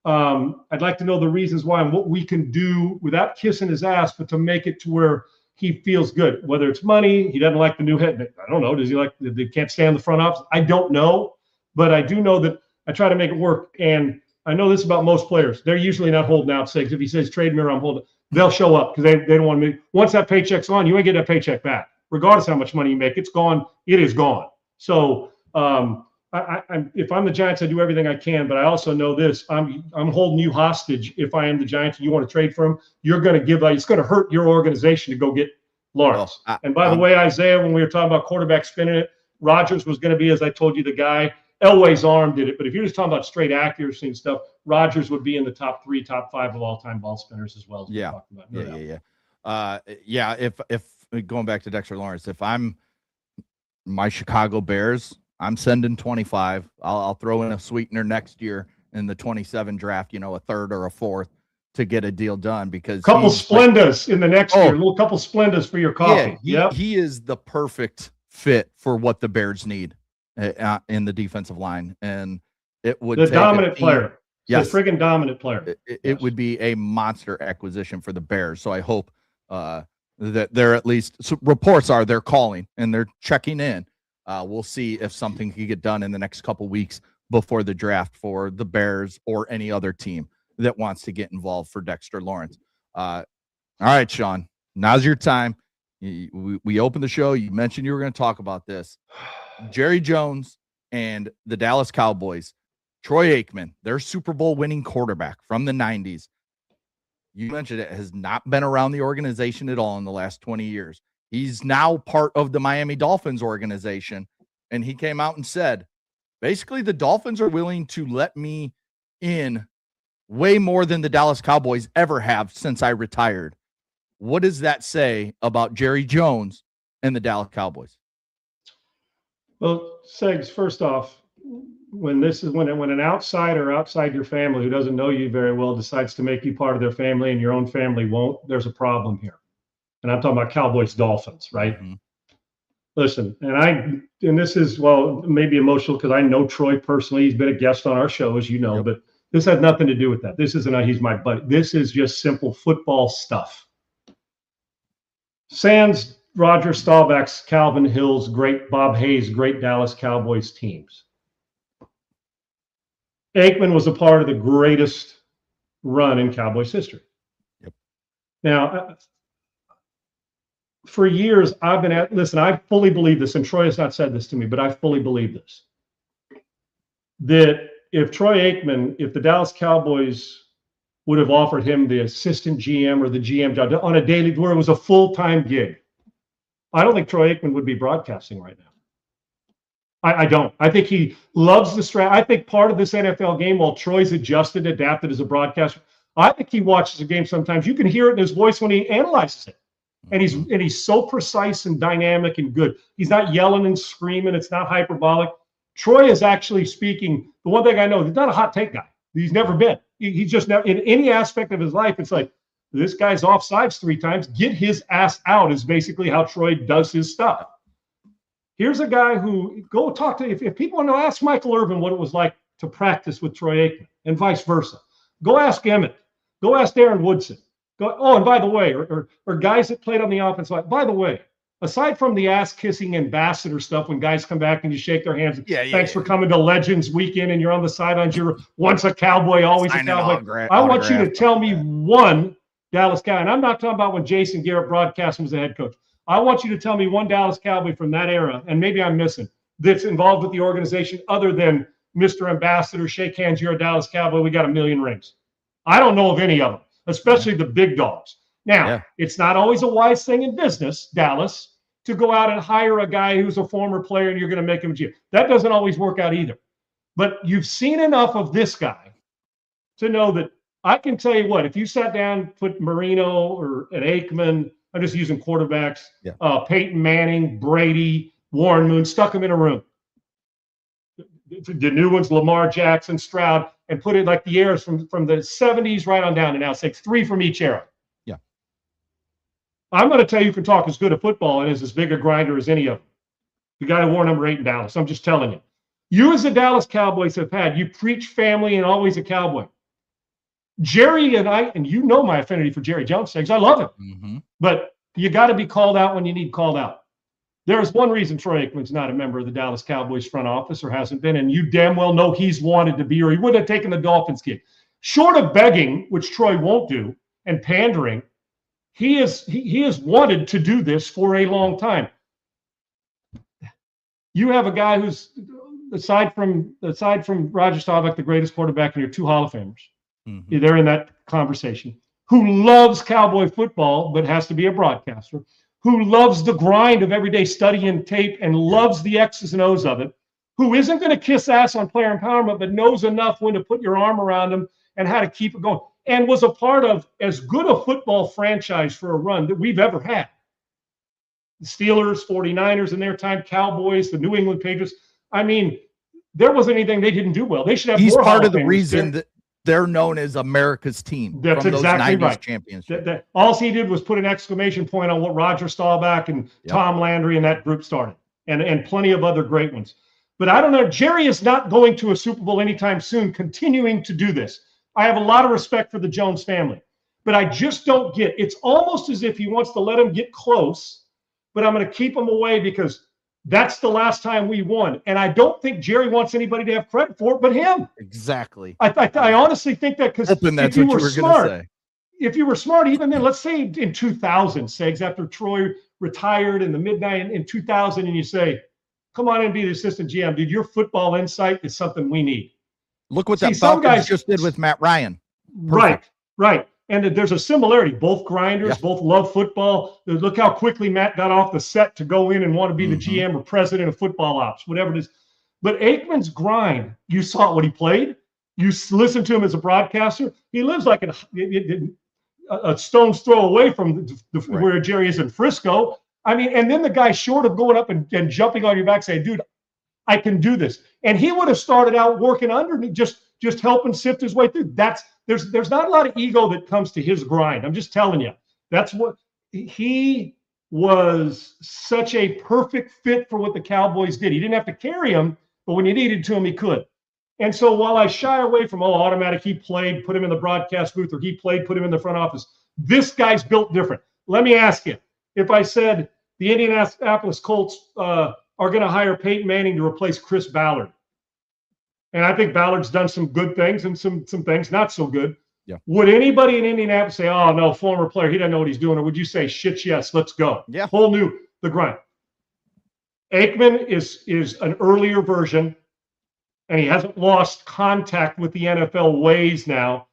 I'd like to know the reasons why and what we can do without kissing his ass, but to make it to where he feels good. Whether it's money, he doesn't like the new head. I don't know. Does he like? They can't stand the front office. I don't know, but I do know that I try to make it work. And I know this about most players. They're usually not holding out. Sigs. If he says trade me or I'm holding, they'll show up because they don't want me. Once that paycheck's on, you ain't getting that paycheck back, regardless how much money you make. It's gone. It is gone. So if I'm the Giants, I do everything I can. But I also know this: I'm holding you hostage. If I am the Giants and you want to trade for him, you're going to give. It's going to hurt your organization to go get Lawrence. And by the way, Isaiah, when we were talking about quarterback spinning it, Rodgers was going to be, as I told you, the guy. Elway's arm did it. But if you're just talking about straight accuracy and stuff, Rodgers would be in the top 3, top 5 of all-time ball spinners as well. As yeah. We talked about. If going back to Dexter Lawrence, if I'm my Chicago Bears, I'm sending 25. I'll throw in a sweetener next year in the 27 draft, a third or a fourth to get a deal done because couple Splendas in the next year, a little couple Splendas for your coffee. Yeah, he is the perfect fit for what the Bears need in the defensive that and it would the dominant player. Yes, the friggin' dominant player. It would be a monster acquisition for the Bears. So I hope that they're at least reports are they're calling and they're checking in. We'll see if something can get done in the next couple weeks before the draft for the Bears or any other team that wants to get involved for Dexter Lawrence. All right, Sean, now's your time. We opened the show. You mentioned you were going to talk about this. Jerry Jones and the Dallas Cowboys, Troy Aikman, their Super Bowl winning quarterback from the 90s. You mentioned it has not been around the organization at all in the last 20 years. He's now part of the Miami Dolphins organization. And he came out and said, basically, the Dolphins are willing to let me in way more than the Dallas Cowboys ever have since I retired. What does that say about Jerry Jones and the Dallas Cowboys? Well, Segs, first off, when an outsider outside your family who doesn't know you very well decides to make you part of their family and your own family won't, there's a problem here. And I'm talking about Cowboys Dolphins, right? Mm-hmm. Listen, and this is, well, maybe emotional because I know Troy personally. He's been a guest on our show, as you know, but this has nothing to do with that. This isn't he's my buddy. This is just simple football stuff. Sans Roger Staubach's Calvin Hill's great Bob Hayes' great Dallas Cowboys teams. Aikman was a part of the greatest run in Cowboys history. Yep. Now, for years, I fully believe this, and Troy has not said this to me, but I fully believe this, that if the Dallas Cowboys would have offered him the assistant GM or the GM job on a daily, where it was a full-time gig, I don't think Troy Aikman would be broadcasting right now. I don't. I think he loves the strat. I think part of this NFL game, while Troy's adjusted, adapted as a broadcaster, I think he watches a game sometimes. You can hear it in his voice when he analyzes it. And he's so precise and dynamic and good. He's not yelling and screaming. It's not hyperbolic. Troy is actually speaking. The one thing I know, he's not a hot take guy. He's never been. He's just never, in any aspect of his life, it's like, this guy's offsides 3 times. Get his ass out is basically how Troy does his stuff. Here's a guy who, go talk to, if people want to ask Michael Irvin what it was like to practice with Troy Aikman and vice versa. Go ask Emmett. Go ask Aaron Woodson. And by the way, or guys that played on the offense. By the way, aside from the ass-kissing ambassador stuff when guys come back and you shake their hands, thanks for coming to Legends Weekend and you're on the sidelines, you're once a Cowboy, always a Cowboy. I want you to tell me one Dallas Cowboy, and I'm not talking about when Jason Garrett broadcast was the head coach. I want you to tell me one Dallas Cowboy from that era, and maybe I'm missing, that's involved with the organization other than Mr. Ambassador, shake hands, you're a Dallas Cowboy, we got 1 million rings. I don't know of any of them, especially the big dogs. Now, it's not always a wise thing in business, Dallas, to go out and hire a guy who's a former player and you're going to make him a GM. That doesn't always work out either. But you've seen enough of this guy to know that I can tell you what, if you sat down, put Marino or an Aikman, I'm just using quarterbacks, Peyton Manning, Brady, Warren Moon, stuck them in a room. The new ones, Lamar Jackson, Stroud, and put it like the eras from the 70s right on down to now. Say 3 from each era. Yeah. I'm going to tell you, can talk as good a football and is as big a grinder as any of them. The guy who wore number 8 in Dallas. I'm just telling you. You as the Dallas Cowboys have had, you preach family and always a Cowboy. Jerry and I, and you know my affinity for Jerry Jones things. I love him. Mm-hmm. But you got to be called out when you need called out. There is one reason Troy Aikman's not a member of the Dallas Cowboys front office or hasn't been, and you damn well know he's wanted to be, or he wouldn't have taken the Dolphins gig. Short of begging, which Troy won't do, and pandering, he has wanted to do this for a long time. You have a guy who's, aside from Roger Staubach, the greatest quarterback, and your 2 Hall of Famers. Mm-hmm. They're in that conversation. Who loves Cowboy football, but has to be a broadcaster. Who loves the grind of everyday studying tape and loves the X's and O's of it. Who isn't going to kiss ass on player empowerment, but knows enough when to put your arm around them and how to keep it going. And was a part of as good a football franchise for a run that we've ever had. The Steelers, 49ers in their time, Cowboys, the New England Patriots. I mean, there wasn't anything they didn't do well. They should have more. He's part of the reason that they're known as America's team. That's from exactly those 90s right. Championships. All he did was put an exclamation point on what Roger Staubach and Tom Landry and that group started, and plenty of other great ones. But I don't know. Jerry is not going to a Super Bowl anytime soon, continuing to do this. I have a lot of respect for the Jones family, but I just don't get. It's almost as if he wants to let him get close, but I'm going to keep him away because that's the last time we won. And I don't think Jerry wants anybody to have credit for it but him. Exactly. I honestly think that because if you were smart, if you were smart, even then, let's say in 2000, Segs, after Troy retired in the midnight in 2000, and you say, come on and be the assistant GM, dude, your football insight is something we need. Look what that Falcons just did with Matt Ryan. Perfect. Right. And there's a similarity. Both grinders, both love football. Look how quickly Matt got off the set to go in and want to be the GM or president of football ops, whatever it is. But Aikman's grind, you saw it when he played. You listened to him as a broadcaster. He lives like a stone's throw away from where Jerry is in Frisco. I mean, and then the guy, short of going up and jumping on your back saying, dude, I can do this. And he would have started out working underneath, just helping sift his way through. There's not a lot of ego that comes to his grind. I'm just telling you. That's what he was, such a perfect fit for what the Cowboys did. He didn't have to carry him, but when you needed to him, he could. And so while I shy away from, automatic, he played, put him in the broadcast booth, or he played, put him in the front office, this guy's built different. Let me ask you, if I said the Indianapolis Colts are going to hire Peyton Manning to replace Chris Ballard, and I think Ballard's done some good things and some things not so good. Yeah. Would anybody in Indianapolis say, oh, no, former player, he doesn't know what he's doing? Or would you say, shit, yes, let's go? Yeah. Whole new, the grind. Aikman is an earlier version, and he hasn't lost contact with the NFL ways now.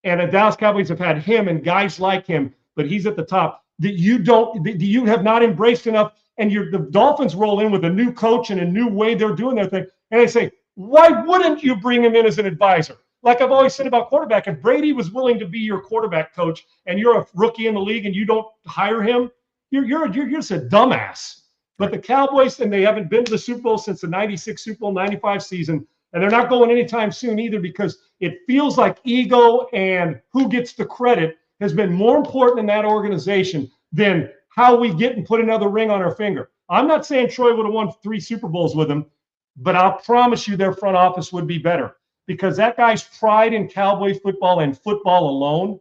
And the Dallas Cowboys have had him and guys like him, but he's at the top that you have not embraced enough. And the Dolphins roll in with a new coach and a new way they're doing their thing. And they say, why wouldn't you bring him in as an advisor? Like I've always said about quarterback, if Brady was willing to be your quarterback coach and you're a rookie in the league and you don't hire him, you're just a dumbass. But the Cowboys, and they haven't been to the Super Bowl since the 96 Super Bowl, 95 season, and they're not going anytime soon either because it feels like ego and who gets the credit has been more important in that organization than how we get and put another ring on our finger. I'm not saying Troy would have won 3 Super Bowls with him, but I'll promise you their front office would be better because that guy's pride in Cowboy football and football alone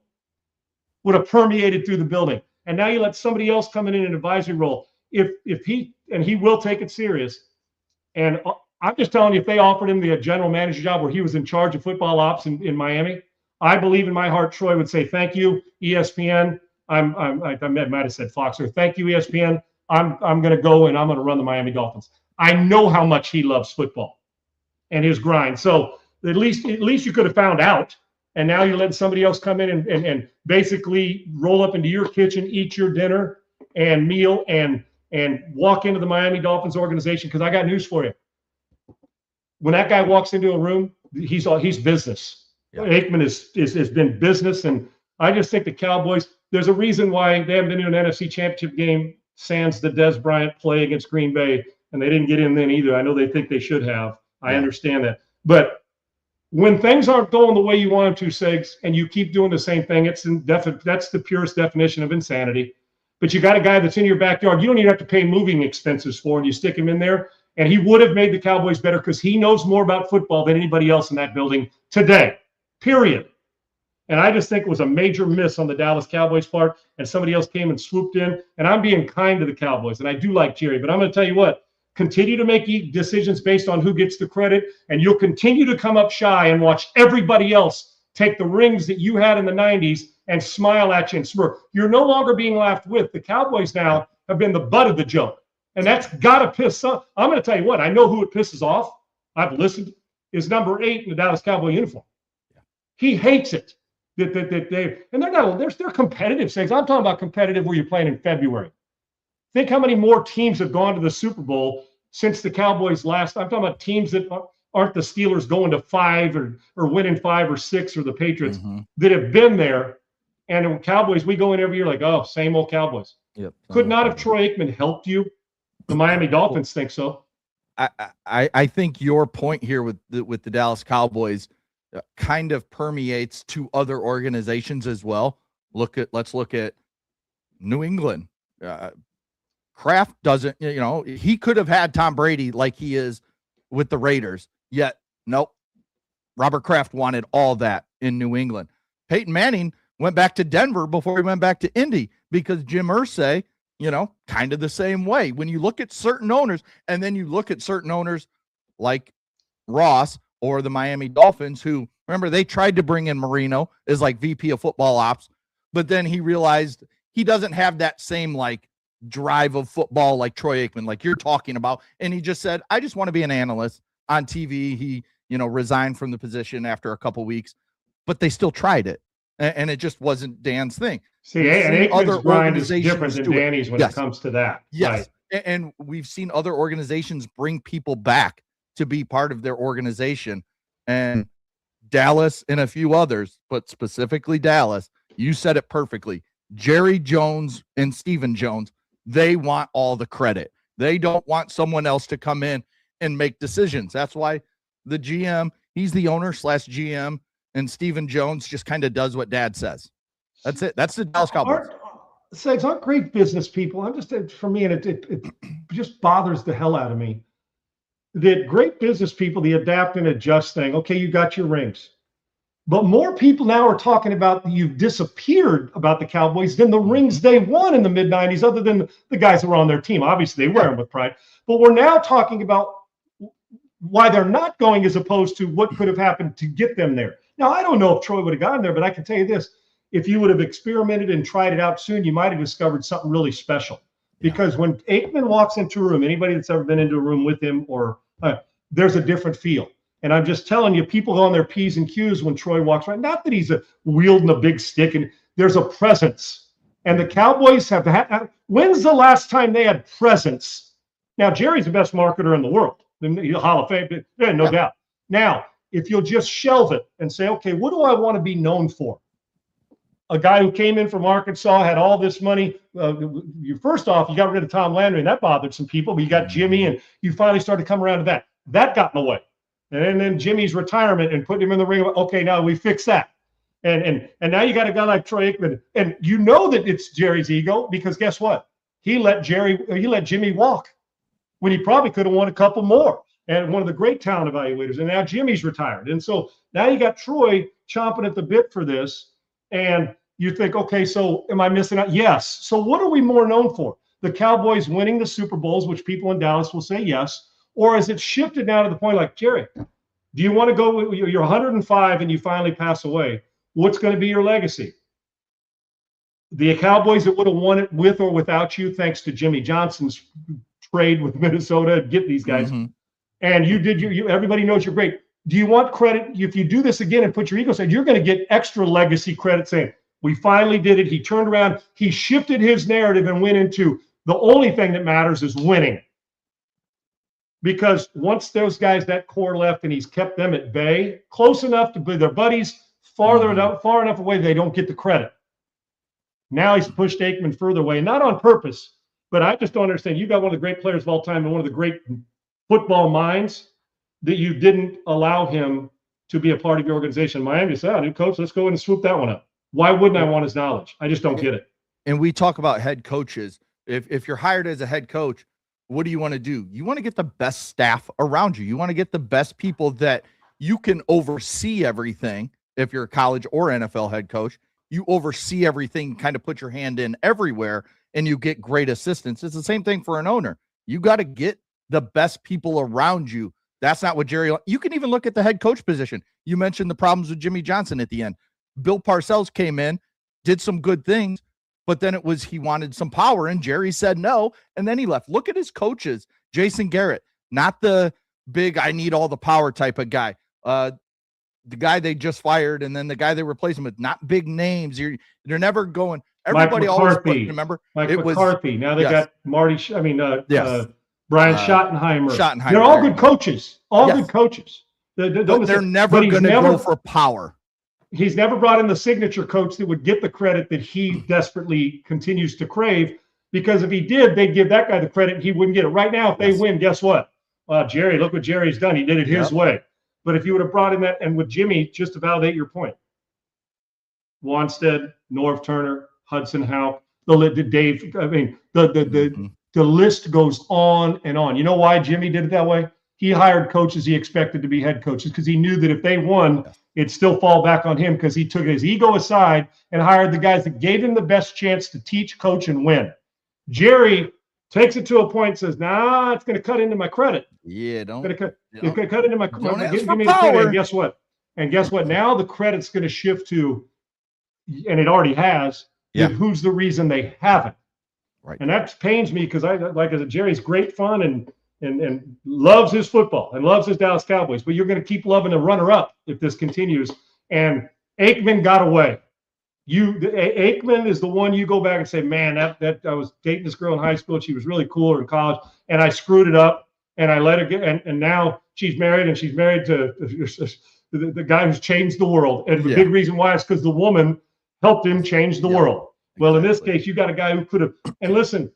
would have permeated through the building. And now you let somebody else come in an advisory role. If he will take it serious. And I'm just telling you, if they offered him the general manager job where he was in charge of football ops in Miami, I believe in my heart Troy would say, thank you, ESPN. I might have said Fox, or thank you, ESPN. I'm going to go and I'm going to run the Miami Dolphins. I know how much he loves football and his grind. So at least you could have found out. And now you're letting somebody else come in and basically roll up into your kitchen, eat your dinner and meal, and walk into the Miami Dolphins organization. Because I got news for you. When that guy walks into a room, he's business. Yeah. Aikman has been business, and I just think the Cowboys. There's a reason why they haven't been in an NFC Championship game sans the Des Bryant play against Green Bay, and they didn't get in then either. I know they think they should have. I understand that, but when things aren't going the way you want them to, Segs, and you keep doing the same thing, that's the purest definition of insanity. But you got a guy that's in your backyard. You don't even have to pay moving expenses for, and you stick him in there, and he would have made the Cowboys better because he knows more about football than anybody else in that building today, period. And I just think it was a major miss on the Dallas Cowboys part, and somebody else came and swooped in. And I'm being kind to the Cowboys, and I do like Jerry, but I'm going to tell you what, continue to make decisions based on who gets the credit, and you'll continue to come up shy and watch everybody else take the rings that you had in the 90s and smile at you and smirk. You're no longer being laughed with. The Cowboys now have been the butt of the joke, and that's got to piss off. I'm going to tell you what, I know who it pisses off. I've listened, is number 8 in the Dallas Cowboy uniform. He hates it. And they're competitive things. I'm talking about competitive where you're playing in February. Think how many more teams have gone to the Super Bowl since the Cowboys last. I'm talking about teams that aren't the Steelers going to 5 or winning 5 or 6 or the Patriots that have been there. And the Cowboys, we go in every year like, oh, same old Cowboys. Yep. Could not have Troy Aikman helped you? The Miami Dolphins think so. I think your point here with the Dallas Cowboys kind of permeates to other organizations as well. Let's look at New England. Kraft doesn't, he could have had Tom Brady like he is with the Raiders, yet nope. Robert Kraft wanted all that in New England. Peyton Manning went back to Denver before he went back to Indy because Jim Irsay, kind of the same way. When you look at certain owners, and then you look at certain owners like Ross or the Miami Dolphins, who, remember, they tried to bring in Marino as like VP of football ops, but then he realized he doesn't have that same like drive of football like Troy Aikman, like you're talking about. And he just said, I just want to be an analyst on TV. He, resigned from the position after a couple weeks, but they still tried it. And it just wasn't Dan's thing. See, and Aikman's grind is different than Danny's when it comes to that. Yes. Right. And we've seen other organizations bring people back to be part of their organization, and Dallas and a few others, but specifically Dallas, you said it perfectly. Jerry Jones and Stephen Jones, they want all the credit. They don't want someone else to come in and make decisions. That's why the GM, he's the owner / GM, and Stephen Jones just kind of does what Dad says. That's it. That's the Dallas Cowboys. Aren't great business people. I'm just, for me, and it just bothers the hell out of me that great business people, the adapt and adjust thing. Okay, you got your rings. But more people now are talking about you've disappeared about the Cowboys than the rings they won in the mid-90s, other than the guys that were on their team. Obviously, they wear them with pride. But we're now talking about why they're not going as opposed to what could have happened to get them there. Now, I don't know if Troy would have gotten there, but I can tell you this. If you would have experimented and tried it out soon, you might have discovered something really special. Because when Aikman walks into a room, anybody that's ever been into a room with him, or there's a different feel. And I'm just telling you, people go on their P's and Q's when Troy walks around. Not that he's wielding a big stick, and there's a presence. And the Cowboys have had. When's the last time they had presence? Now, Jerry's the best marketer in the world. The Hall of Fame, no doubt. Now, if you'll just shelve it and say, okay, what do I want to be known for? A guy who came in from Arkansas, had all this money. First off, you got rid of Tom Landry, and that bothered some people. But you got Jimmy, and you finally started to come around to that. That got in the way. And then Jimmy's retirement and putting him in the ring. Okay, now we fix that. And now you got a guy like Troy Aikman, and you know that it's Jerry's ego, because guess what? He let Jimmy walk when he probably could have won a couple more. and one of the great talent evaluators. And now Jimmy's retired. And so now you got Troy chomping at the bit for this. And you think, okay, so am I missing out? Yes. So what are we more known for? The Cowboys winning the Super Bowls, which people in Dallas will say yes. Or is it shifted now to the point like, Jerry, do you want to go, you're 105 and you finally pass away. What's going to be your legacy? The Cowboys that would have won it with or without you, thanks to Jimmy Johnson's trade with Minnesota, get these guys. Mm-hmm. And you did everybody knows you're great. Do you want credit? If you do this again and put your ego aside, you're going to get extra legacy credit saying, we finally did it. He turned around. He shifted his narrative and went into the only thing that matters is winning. Because once those guys, that core left and he's kept them at bay, close enough to be their buddies, far enough away, they don't get the credit. Now he's pushed Aikman further away, not on purpose, but I just don't understand. You got one of the great players of all time and one of the great football minds that you didn't allow him to be a part of your organization. Miami said, new coach, let's go in and swoop that one up. Why wouldn't I want his knowledge? I just don't get it. And we talk about head coaches. If you're hired as a head coach, what do you want to do? You want to get the best staff around you. You want to get the best people that you can oversee everything. If you're a college or NFL head coach, you oversee everything, kind of put your hand in everywhere, and you get great assistance. It's the same thing for an owner. You got to get the best people around you. That's not what Jerry. You can even look at the head coach position. You mentioned the problems with Jimmy Johnson at the end. Bill Parcells came in, did some good things, but then it was he wanted some power, and Jerry said no, and then he left. Look at his coaches. Jason Garrett, not the big I need all the power type of guy. The guy they just fired, and then the guy they replaced him with, not big names. They're never going. Everybody always remember Mike McCarthy. Now they got Marty. Brian Schottenheimer. Schottenheimer. They're all good coaches. Good coaches. They're never going to go for power. He's never brought in the signature coach that would get the credit that he desperately continues to crave. Because if he did, they'd give that guy the credit. He wouldn't get it. Right now, if they win, guess what? Jerry, look what Jerry's done. He did it his way. But if you would have brought in that, and with Jimmy, just to validate your point, Wanstead, Norv Turner, Hudson Houck, the list goes on and on. You know why Jimmy did it that way? He hired coaches he expected to be head coaches because he knew that if they won, it'd still fall back on him because he took his ego aside and hired the guys that gave him the best chance to teach, coach, and win. Jerry takes it to a point and says, nah, it's going to cut into my credit. Yeah, don't. It's going to cut into my credit. Give me the credit. And guess what? Now the credit's going to shift to, and it already has, who's the reason they haven't. Right. And that pains me because Jerry's great fun and loves his football and loves his Dallas Cowboys. But you're going to keep loving the runner-up if this continues. And Aikman got away. Aikman is the one you go back and say, man, that I was dating this girl in high school. She was really cool, or in college, and I screwed it up, and I let her get. And now she's married, and she's married to the guy who's changed the world. And the big reason why is because the woman helped him change the world. Well, in this case, you got a guy who could have. And listen,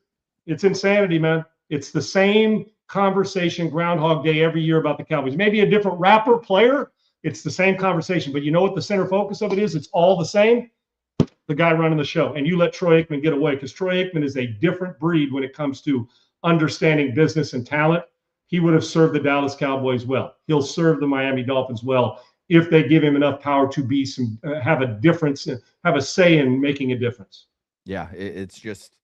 it's insanity, man. It's the same conversation, Groundhog Day, every year about the Cowboys. Maybe a different rapper, player. It's the same conversation. But you know what the center focus of it is? It's all the same. The guy running the show. And you let Troy Aikman get away because Troy Aikman is a different breed when it comes to understanding business and talent. He would have served the Dallas Cowboys well. He'll serve the Miami Dolphins well if they give him enough power to be have a difference, have a say in making a difference. Yeah, it's just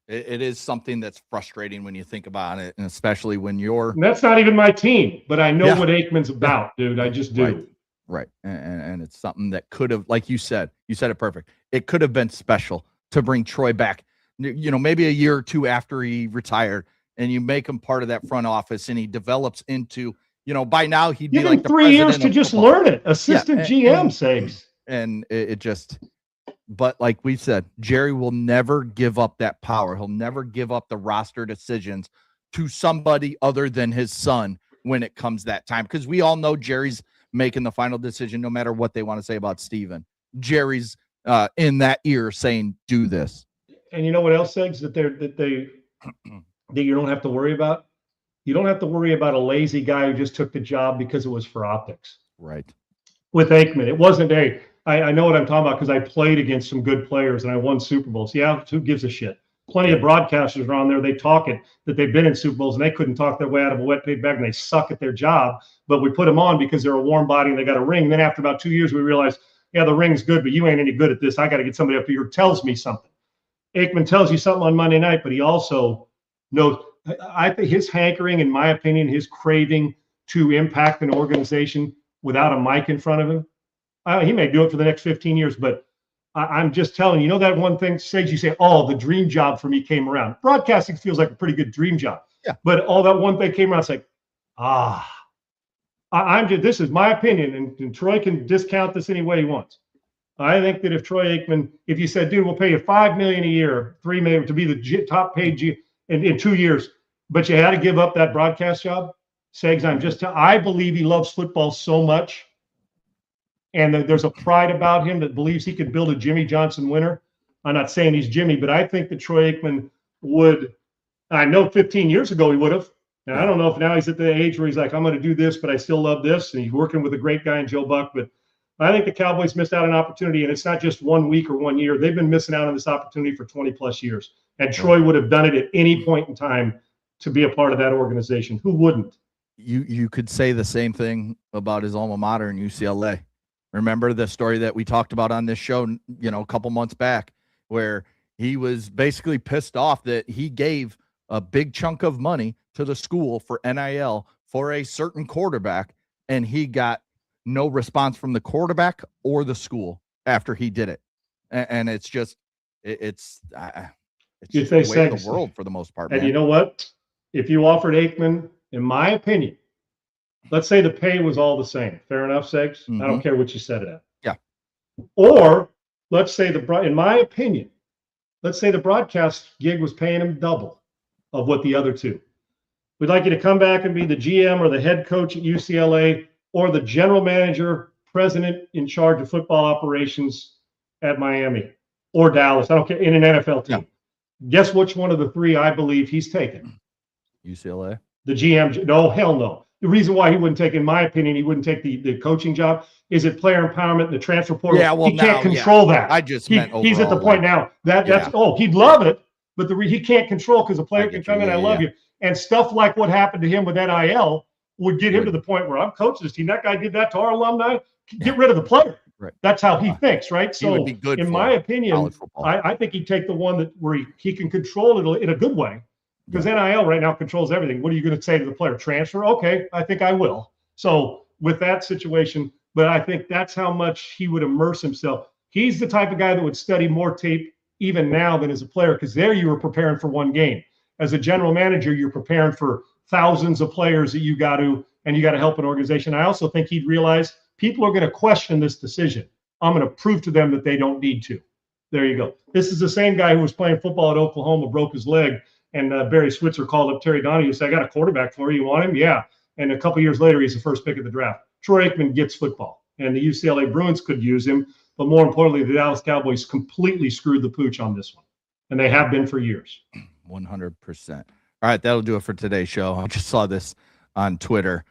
it is something that's frustrating when you think about it, and especially when you're. And that's not even my team, but I know what Aikman's about, dude. I just do. Right. And it's something that could have, like you said it perfect. It could have been special to bring Troy back, maybe a year or two after he retired, and you make him part of that front office, and he develops into, by now he'd be like the 3 years to just learn it. Assistant GM saves. And it just, but like we said, Jerry will never give up that power. He'll never give up the roster decisions to somebody other than his son when it comes that time. Because we all know Jerry's making the final decision, no matter what they want to say about Steven. Jerry's in that ear saying, do this. And you know what else, Segs, that you don't have to worry about? You don't have to worry about a lazy guy who just took the job because it was for optics. Right. With Aikman, it wasn't I know what I'm talking about because I played against some good players and I won Super Bowls. Yeah, who gives a shit? Plenty of broadcasters are on there. They talk it, that they've been in Super Bowls, and they couldn't talk their way out of a wet paper bag, and they suck at their job. But we put them on because they're a warm body and they got a ring. Then after about 2 years, we realized, yeah, the ring's good, but you ain't any good at this. I got to get somebody up here who tells me something. Aikman tells you something on Monday night, but he also knows. I think his hankering, in my opinion, his craving to impact an organization without a mic in front of him, he may do it for the next 15 years, but I'm just telling you, that one thing, Sage, you say, oh, the dream job for me came around. Broadcasting feels like a pretty good dream job. Yeah. But all that one thing came around, it's like, I'm just, this is my opinion, and Troy can discount this any way he wants. I think that if Troy Aikman, if you said, dude, we'll pay you $5 million a year, $3 million to be the top paid in 2 years, but you had to give up that broadcast job, Segs, I believe he loves football so much, and there's a pride about him that believes he could build a Jimmy Johnson winner. I'm not saying he's Jimmy, but I think that Troy Aikman would. I know 15 years ago he would have. And I don't know if now he's at the age where he's like, I'm going to do this, but I still love this. And he's working with a great guy in Joe Buck. But I think the Cowboys missed out on an opportunity, and it's not just 1 week or 1 year. They've been missing out on this opportunity for 20-plus years. And Troy would have done it at any point in time to be a part of that organization. Who wouldn't? You could say the same thing about his alma mater in UCLA. Remember the story that we talked about on this show, a couple months back, where he was basically pissed off that he gave a big chunk of money to the school for NIL for a certain quarterback, and he got no response from the quarterback or the school after he did it. And it's just, it's just the way of the world for the most part. And man. you know what? If you offered Aikman, in my opinion, let's say the pay was all the same. Fair enough, Segs? I don't care what you set it at. Yeah. Or let's say in my opinion, let's say the broadcast gig was paying him double of what the other two. We'd like you to come back and be the GM or the head coach at UCLA or the general manager, president in charge of football operations at Miami or Dallas. I don't care, in an NFL team. Yeah. Guess which one of the three I believe he's taken? UCLA. The GM. No, hell no. The reason why he wouldn't take, in my opinion, he wouldn't take the coaching job is it player empowerment, the transfer portal. Yeah, well, he can't control that. I just meant overall, he's at the point now that's he'd love it, but he can't control because a player can come in. I love you, and stuff like what happened to him with NIL would get him to the point where I'm coaching this team. That guy did that to our alumni. Get rid of the player. Right. That's how he thinks, right? So, would be good in my opinion, I think he'd take the one where he can control it in a good way. Because NIL right now controls everything. What are you going to say to the player? Transfer? Okay, I think I will. So with that situation, but I think that's how much he would immerse himself. He's the type of guy that would study more tape even now than as a player, because there you were preparing for one game. As a general manager, you're preparing for thousands of players that you got to help an organization. I also think he'd realize people are going to question this decision. I'm going to prove to them that they don't need to. There you go. This is the same guy who was playing football at Oklahoma, broke his leg. And Barry Switzer called up Terry Donahue and said, I got a quarterback for you. You want him? Yeah. And a couple of years later, he's the first pick of the draft. Troy Aikman gets football. And the UCLA Bruins could use him. But more importantly, the Dallas Cowboys completely screwed the pooch on this one. And they have been for years. 100%. All right, that'll do it for today's show. I just saw this on Twitter.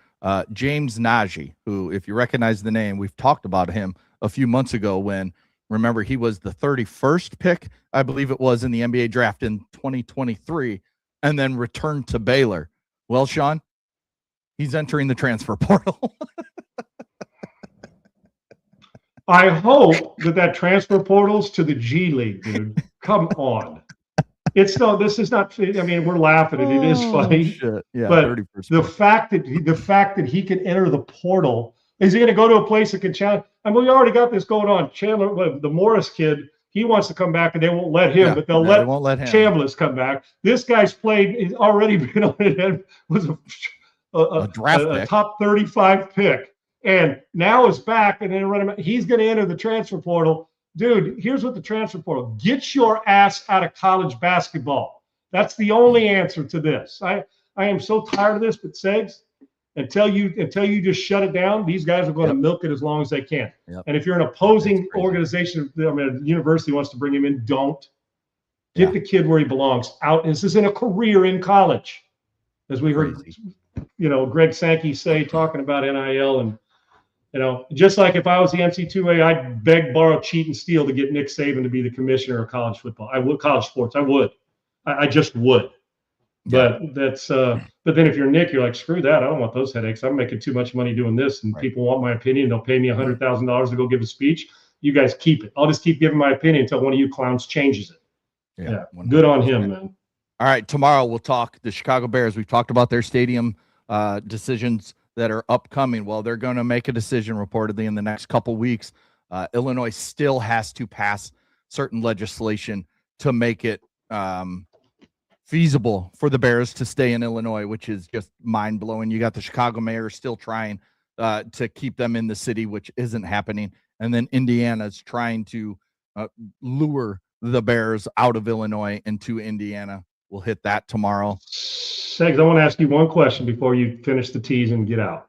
James Najee, who, if you recognize the name, we've talked about him a few months ago when, remember, he was the 31st pick, I believe it was, in the NBA draft in 2023, and then returned to Baylor. Well, Sean, he's entering the transfer portal. I hope that transfer portal's to the G League, dude. Come on. This is not, I mean, we're laughing at it. It is funny. Yeah, but the fact that he can enter the portal, is he going to go to a place that can challenge? I mean, we already got this going on. Chandler, the Morris kid, he wants to come back and they won't let him, but they won't let Chambliss come back. This guy's played, he's already been on it, was a top 35 pick, and now is back and then he's going to enter the transfer portal. Dude, here's what the transfer portal, get your ass out of college basketball. That's the only answer to this. I am so tired of this, but Segs, until you just shut it down, these guys are going to milk it as long as they can. Yep. And if you're an opposing organization, I mean, a university wants to bring him in, don't. Get the kid where he belongs. Out. This isn't a career in college, as we heard, Greg Sankey say talking about NIL, and just like if I was the NC2A, I'd beg, borrow, cheat, and steal to get Nick Saban to be the commissioner of college football. I would, college sports. I would. I just would. But but then if you're Nick, you're like, screw that. I don't want those headaches. I'm making too much money doing this, and people want my opinion. They'll pay me $100,000 to go give a speech. You guys keep it. I'll just keep giving my opinion until one of you clowns changes it. Yeah. Good on him, man. All right. Tomorrow we'll talk the Chicago Bears. We've talked about their stadium decisions that are upcoming. Well, they're going to make a decision reportedly in the next couple weeks. Illinois still has to pass certain legislation to make it feasible for the Bears to stay in Illinois, which is just mind-blowing. You got the Chicago mayor still trying to keep them in the city, which isn't happening. And then Indiana's trying to lure the Bears out of Illinois into Indiana. We'll hit that tomorrow. Segs, I want to ask you one question before you finish the tease and get out.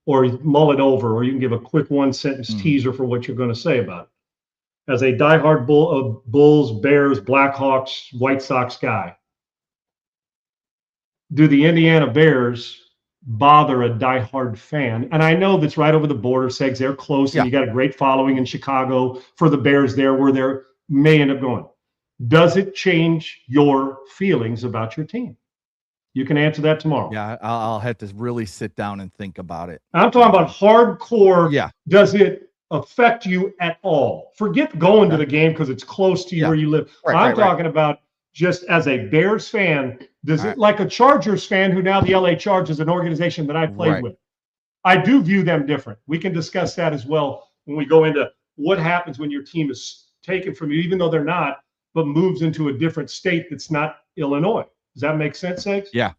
Or mull it over, or you can give a quick one-sentence teaser for what you're going to say about it. As a diehard Bulls, Bears, Blackhawks, White Sox guy, do the Indiana Bears bother a diehard fan? And I know that's right over the border, Segs, they're close, and you got a great following in Chicago for the Bears there, where they may end up going. Does it change your feelings about your team? You can answer that tomorrow. Yeah, I'll have to really sit down and think about it. I'm talking about hardcore. Yeah. Does it affect you at all? Forget going to the game because it's close to you where you live. I'm talking about just as a Bears fan, does it like a Chargers fan who now the LA Chargers, an organization that I played with. I do view them different. We can discuss that as well when we go into what happens when your team is taken from you, even though they're not, but moves into a different state that's not Illinois. Does that make sense, Segs? Yeah.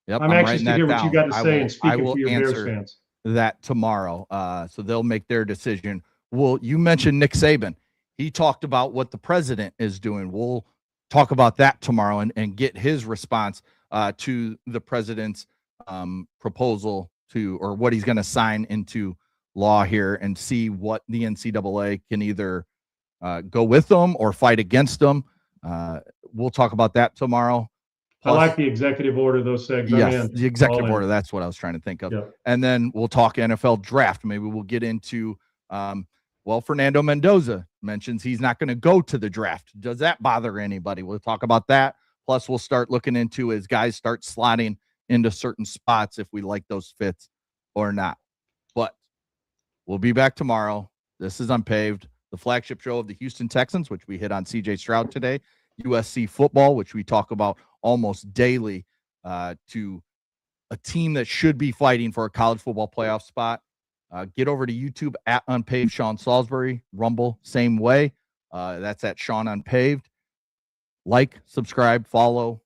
Yep. I'm anxious to hear what you got to say and speaking for your Bears fans. That tomorrow. So they'll make their decision. Well, you mentioned Nick Saban. He talked about what the president is doing. We'll talk about that tomorrow and get his response to the president's proposal or what he's going to sign into law here, and see what the NCAA can either go with them or fight against them. We'll talk about that tomorrow. Plus, I like the executive order, though, Segs. Yes, the executive order. That's what I was trying to think of. Yep. And then we'll talk NFL draft. Maybe we'll get into, Fernando Mendoza mentions he's not going to go to the draft. Does that bother anybody? We'll talk about that. Plus, we'll start looking into as guys start slotting into certain spots if we like those fits or not. But we'll be back tomorrow. This is Unpaved, the flagship show of the Houston Texans, which we hit on CJ Stroud today. USC football, which we talk about almost daily, to a team that should be fighting for a college football playoff spot. Get over to YouTube at Unpaved Sean Salisbury. Rumble, same way. That's at Sean Unpaved. Like, subscribe, follow.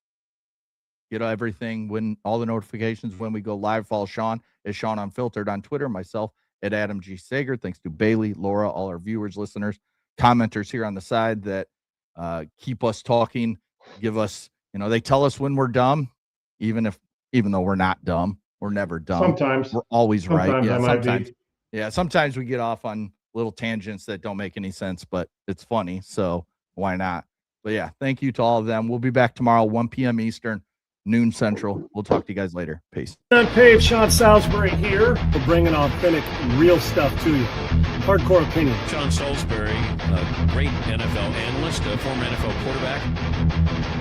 Get everything, when all the notifications when we go live. Follow Sean at Sean Unfiltered on Twitter. Myself at Adam G. Sager. Thanks to Bailey, Laura, all our viewers, listeners, commenters here on the side that keep us talking, give us, they tell us when we're dumb, even though we're not dumb. We're never dumb. Sometimes we're always right. Yeah, sometimes we get off on little tangents that don't make any sense, but it's funny, so why not? But yeah, thank you to all of them. We'll be back tomorrow, 1 p.m. Eastern, noon Central. We'll talk to you guys later. Peace. Unpaved, Sean Salisbury here. We're bringing authentic, real stuff to you. Hardcore opinion. Sean Salisbury, a great NFL analyst, a former NFL quarterback.